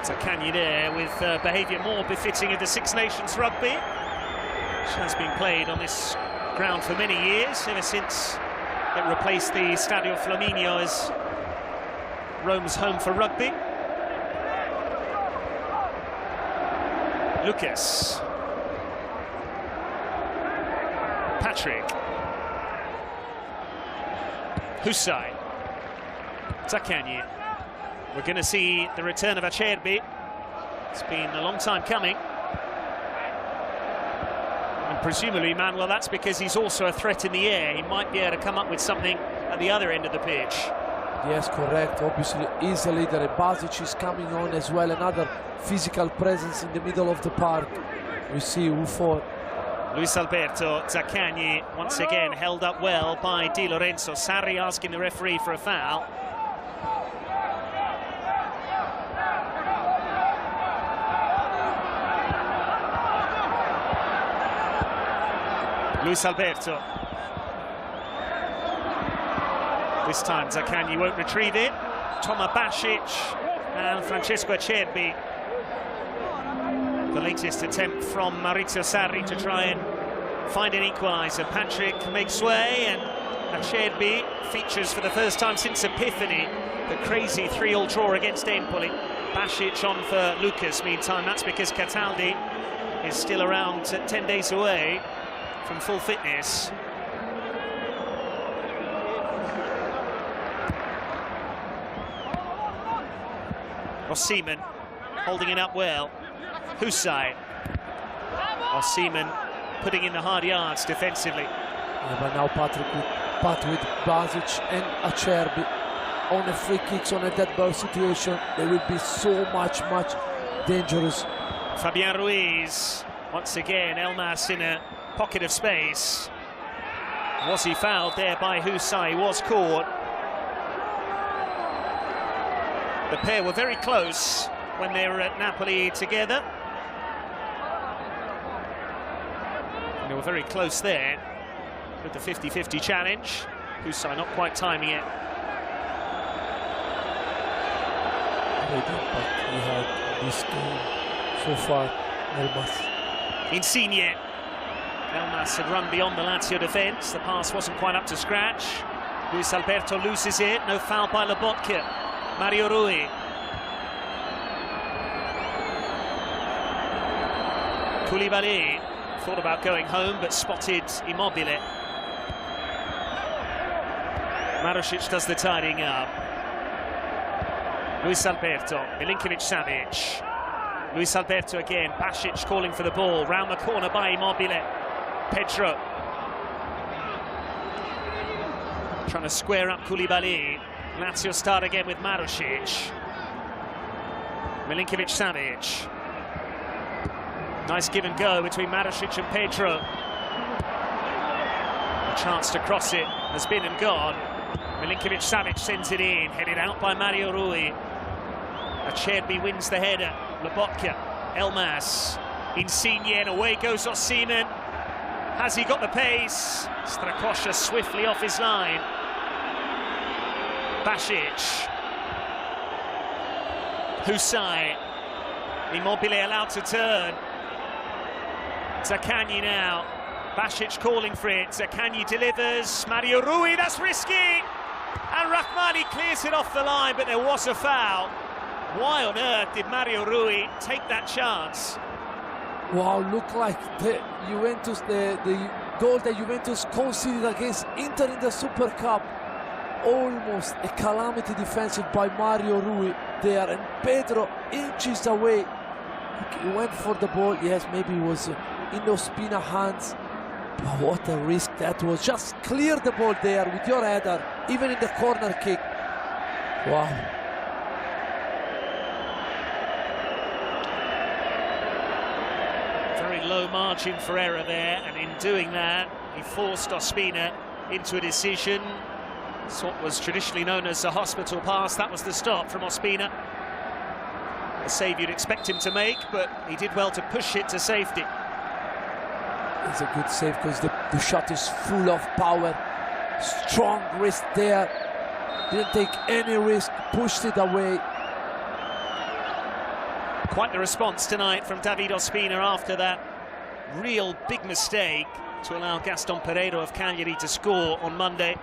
Zaccagni there with behaviour more befitting of the Six Nations rugby, which has been played on this ground for many years, ever since it replaced the Stadio Flaminio as Rome's home for rugby. Lucas. Patrick. Hussein. Zaccagni. We're going to see the return of Acerbi. It's been a long time coming. And presumably, Manuel, that's because he's also a threat in the air. He might be able to come up with something at the other end of the pitch. Yes, correct. Obviously, he's a leader. Basic is coming on as well. Another physical presence in the middle of the park. We see U4. Luis Alberto Zaccagni once again held up well by Di Lorenzo. Sarri asking the referee for a foul. Luis Alberto. This time Zaccagni won't retrieve it. Toma Basic and Francesco Acerbi. The latest attempt from Maurizio Sarri to try and find an equaliser. Patrick makes way, and Acerbi features for the first time since Epiphany. The crazy 3-3 draw against Empoli. Basic on for Lucas. Meantime, that's because Cataldi is still around 10 days away from full fitness. Osimhen holding it up well. Hussein. Osimhen putting in the hard yards defensively. Yeah, but now Patrick with Basic and Acerbi on a free kicks, on a dead ball situation. They will be so much dangerous. Fabian Ruiz. Once again, Elmas in a pocket of space. Was he fouled there by Hussein? He was caught. The pair were very close when they were at Napoli together. They were very close there with the 50-50 challenge. Hussein not quite timing it. Great impact he had this game so far, Elmas. Insigne. Elmas had run beyond the Lazio defence. The pass wasn't quite up to scratch. Luis Alberto loses it, no foul by Lobotka. Mario Rui. Koulibaly thought about going home but spotted Immobile. Marušić does the tidying up. Luis Alberto, Milinkovic-Savic. Luis Alberto again, Basic calling for the ball, round the corner by Immobile. Pedro. Trying to square up Koulibaly. Lazio start again with Marušić. Milinkovic-Savic. Nice give and go between Marušić and Pedro. A chance to cross it has been and gone. Milinkovic-Savic sends it in, headed out by Mario Rui. Acerbi wins the header. Lobotka, Elmas, Insigne, and away goes Osimhen. Has he got the pace? Strakosha swiftly off his line. Basic. Husai. Immobile allowed to turn. Zaccagni now. Basic calling for it. Zaccagni delivers. Mario Rui, that's risky. And Rahmani clears it off the line, but there was a foul. Why on earth did Mario Rui take that chance? Wow, look like the Juventus, the goal that Juventus conceded against Inter in the Super Cup. Almost a calamity defensive by Mario Rui there, and Pedro inches away. He went for the ball. Yes, maybe it was in Ospina's hands. But what a risk that was. Just clear the ball there with your header, even in the corner kick. Wow. Very low margin for error there, and in doing that, he forced Ospina into a decision. It's what was traditionally known as a hospital pass. That was the stop from Ospina. A save you'd expect him to make, but he did well to push it to safety. It's a good save because the shot is full of power. Strong wrist there. Didn't take any risk, pushed it away. Quite the response tonight from David Ospina after that real big mistake to allow Gaston Pereiro of Cagliari to score on Monday.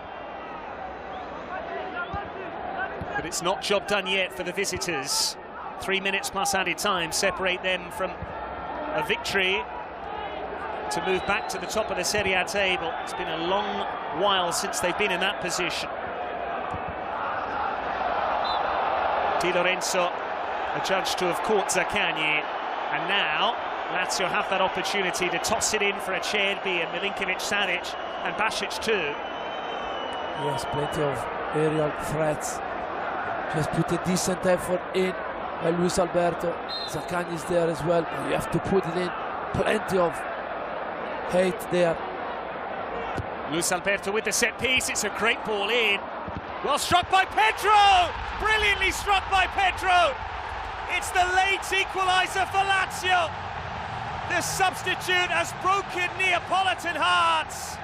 But it's not job done yet for the visitors. 3 minutes plus added time separate them from a victory to move back to the top of the Serie A table. It's been a long while since they've been in that position. Di Lorenzo adjudged to have caught Zaccagni, and now Lazio have that opportunity to toss it in for Acerbi and Milinkovic-Savic and Basic too. Yes, plenty of aerial threats. Just put a decent effort in by Luis Alberto. Zaccagni is there as well. You have to put it in. Plenty of hate there. Luis Alberto with the set piece. It's a great ball in. Well struck by Pedro! Brilliantly struck by Pedro! It's the late equaliser for Lazio. The substitute has broken Neapolitan hearts.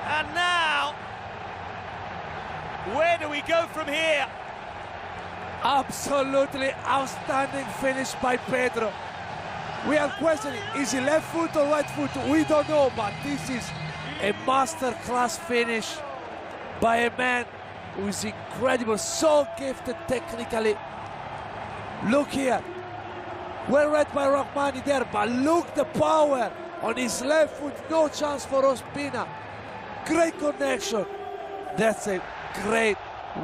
And now, where do we go from here? Absolutely outstanding finish by Pedro. We are questioning, is he left foot or right foot? We don't know, but this is a masterclass finish by a man who is incredible, so gifted technically. Look here, well read by Rahmani there, but look the power on his left foot, no chance for Ospina. Great connection. That's a great,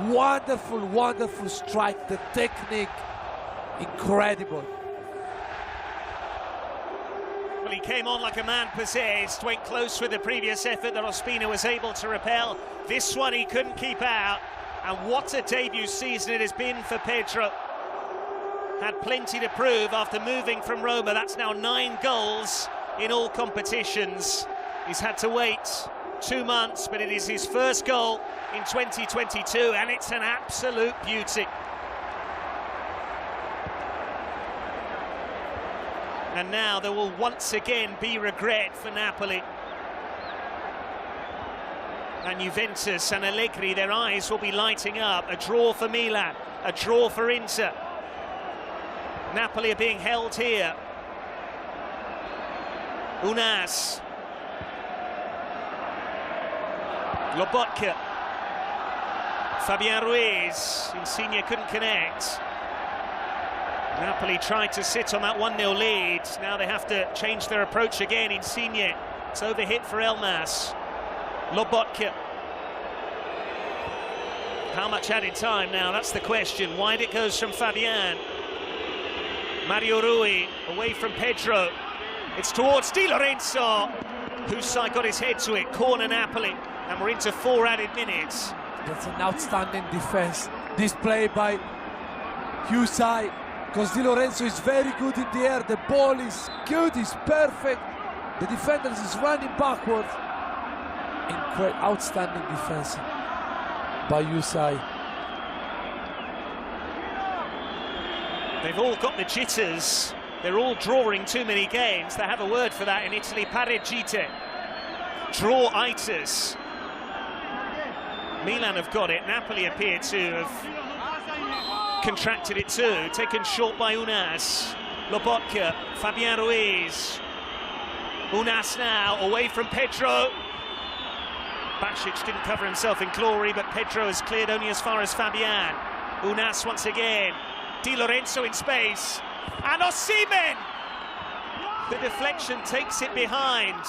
wonderful, wonderful strike. The technique, incredible. Well, he came on like a man possessed, went close with the previous effort that Ospina was able to repel. This one he couldn't keep out, and what a debut season it has been for Pedro. Had plenty to prove after moving from Roma. That's now 9 goals in all competitions. He's had to wait 2 months, but it is his first goal in 2022, and it's an absolute beauty. And now there will once again be regret for Napoli. And Juventus and Allegri, their eyes will be lighting up. A draw for Milan, a draw for Inter. Napoli are being held here. Unas. Lobotka. Fabian Ruiz. Insigne couldn't connect. Napoli tried to sit on that 1-0 lead. Now they have to change their approach again. Insigne. It's overhit for Elmas. Lobotka. How much added time now? That's the question. Wide it goes from Fabian. Mario Rui away from Pedro. It's towards Di Lorenzo. Husai got his head to it. Corner Napoli. And we're into 4 added minutes. That's an outstanding defense displayed by Husai, because Di Lorenzo is very good in the air. The ball is good, is perfect. The defender is running backwards. Outstanding defense by Husai. They've all got the jitters. They're all drawing too many games. They have a word for that in Italy, pareggite. Draw-itis. Milan have got it. Napoli appear to have contracted it too. Taken short by Unas. Lobotka, Fabian Ruiz. Unas now, away from Pedro. Basic didn't cover himself in glory, but Pedro has cleared only as far as Fabian. Unas once again. Di Lorenzo in space. And Osimhen! The deflection takes it behind.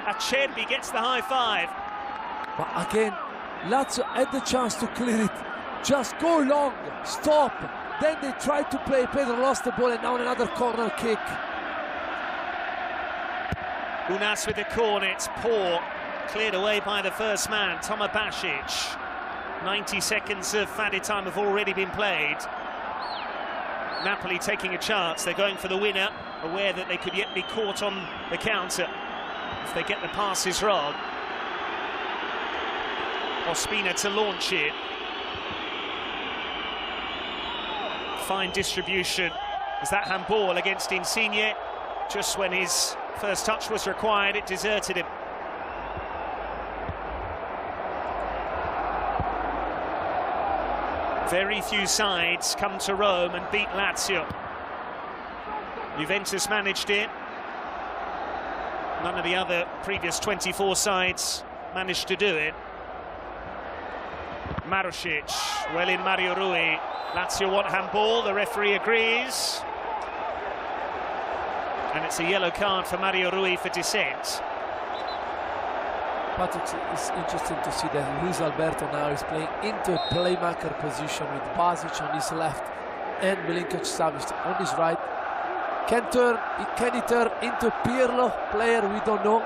Acerbi gets the high five. But again, Lazio had the chance to clear it. Just go long, stop. Then they tried to play. Pedro lost the ball, and now another corner kick. Unas with the corner, it's poor. Cleared away by the first man, Toma Basic. 90 seconds of added time have already been played. Napoli taking a chance. They're going for the winner, aware that they could yet be caught on the counter if they get the passes wrong. Ospina to launch it. Fine distribution. Is that handball against Insigne? Just when his first touch was required, it deserted him. Very few sides come to Rome and beat Lazio. Juventus managed it. None of the other previous 24 sides managed to do it. Marušić, well in Mario Rui. Lazio want handball, the referee agrees. And it's a yellow card for Mario Rui for dissent. But it's interesting to see that Luis Alberto now is playing into a playmaker position with Basic on his left and Milinkovic-Savic on his right. Can he turn into Pirlo player? We don't know.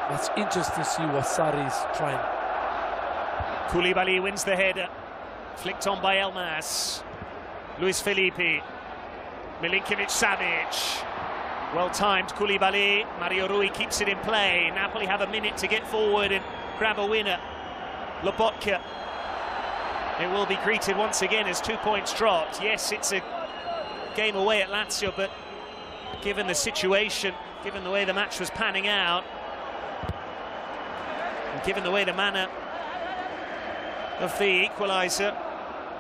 But it's interesting to see what Sarri is trying. Koulibaly wins the header. Flicked on by Elmas. Luis Felipe. Milinkovic-Savic. Well-timed Koulibaly. Mario Rui keeps it in play. Napoli have a minute to get forward and grab a winner. Lobotka. It will be greeted once again as 2 points dropped. Yes, it's a game away at Lazio, but given the situation, given the way the match was panning out, and given the way the manner of the equaliser,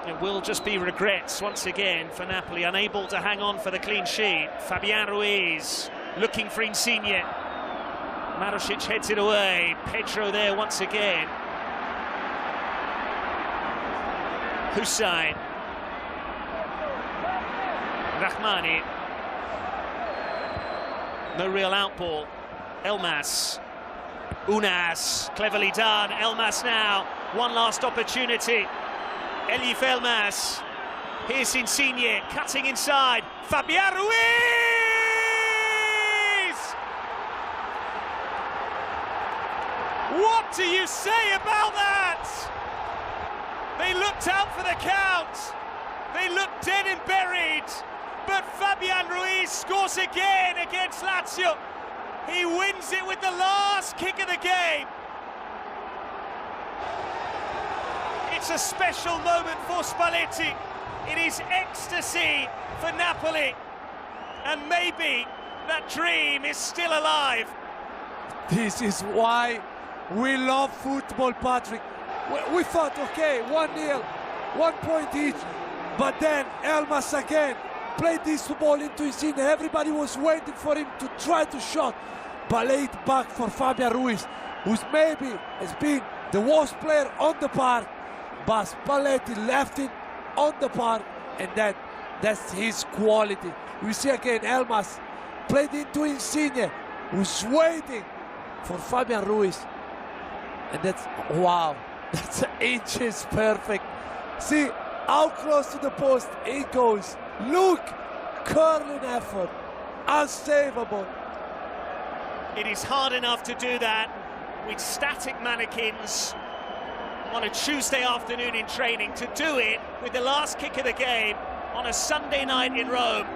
it will just be regrets once again for Napoli, unable to hang on for the clean sheet. Fabian Ruiz looking for Insigne. Marušić heads it away. Pedro there once again. Hussein. Rahmani. No real outball. Elmas. Unas. Cleverly done. Elmas now. One last opportunity. Elif Elmas. Here's Insigne cutting inside. Fabian Ruiz! What do you say about that? They looked out for the count. They looked dead and buried. But Fabian Ruiz scores again against Lazio. He wins it with the last kick of the game. It's a special moment for Spalletti. It is ecstasy for Napoli. And maybe that dream is still alive. This is why we love football, Patrick. We thought, okay, 1-0, 1 point each. But then Elmas again played this ball into Insigne. Everybody was waiting for him to try to shot. But laid back for Fabian Ruiz, who's maybe has been the worst player on the park. but Spalletti left it on the park, and that's his quality. We see again Elmas played into Insigne, who's waiting for Fabian Ruiz, and that's, wow, that's inches perfect. See how close to the post it goes. Look, curling effort, unsavable. It is hard enough to do that with static mannequins on a Tuesday afternoon in training. To do it with the last kick of the game on a Sunday night in Rome,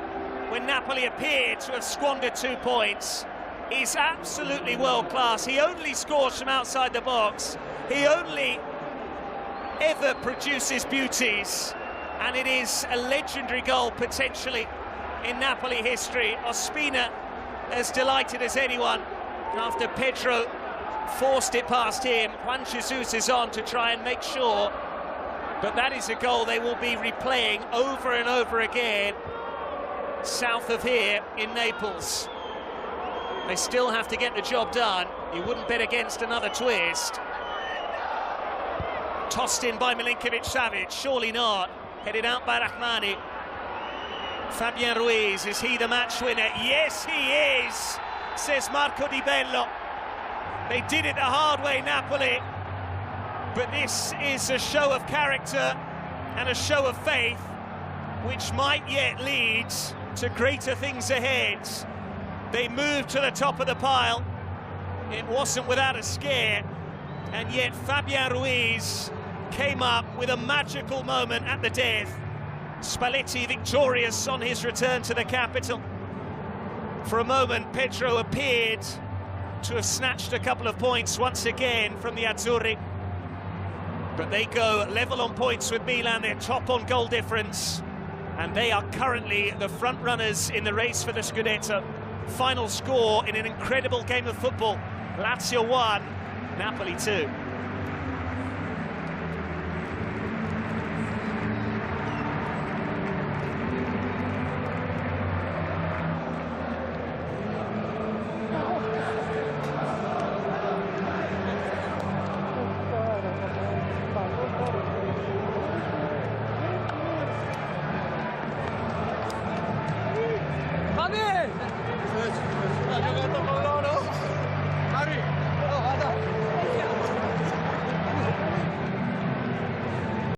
when Napoli appeared to have squandered 2 points, is absolutely world class. He only scores from outside the box. He only ever produces beauties, and it is a legendary goal potentially in Napoli history. Ospina as delighted as anyone after Pedro forced it past him. Juan Jesus is on to try and make sure, but that is a goal they will be replaying over and over again south of here in Naples. They still have to get the job done. You wouldn't bet against another twist. Tossed in by Milinkovic-Savic, surely not. Headed out by Rahmani. Fabian Ruiz, is he the match winner? Yes, he is, says Marco Di Bello. They did it the hard way, Napoli. But this is a show of character and a show of faith, which might yet lead to greater things ahead. They moved to the top of the pile. It wasn't without a scare. And yet Fabian Ruiz came up with a magical moment at the death. Spalletti victorious on his return to the capital. For a moment, Pedro appeared to have snatched a couple of points once again from the Azzurri. But they go level on points with Milan, they're top on goal difference, and they are currently the front runners in the race for the Scudetto. Final score in an incredible game of football: Lazio 1, Napoli 2.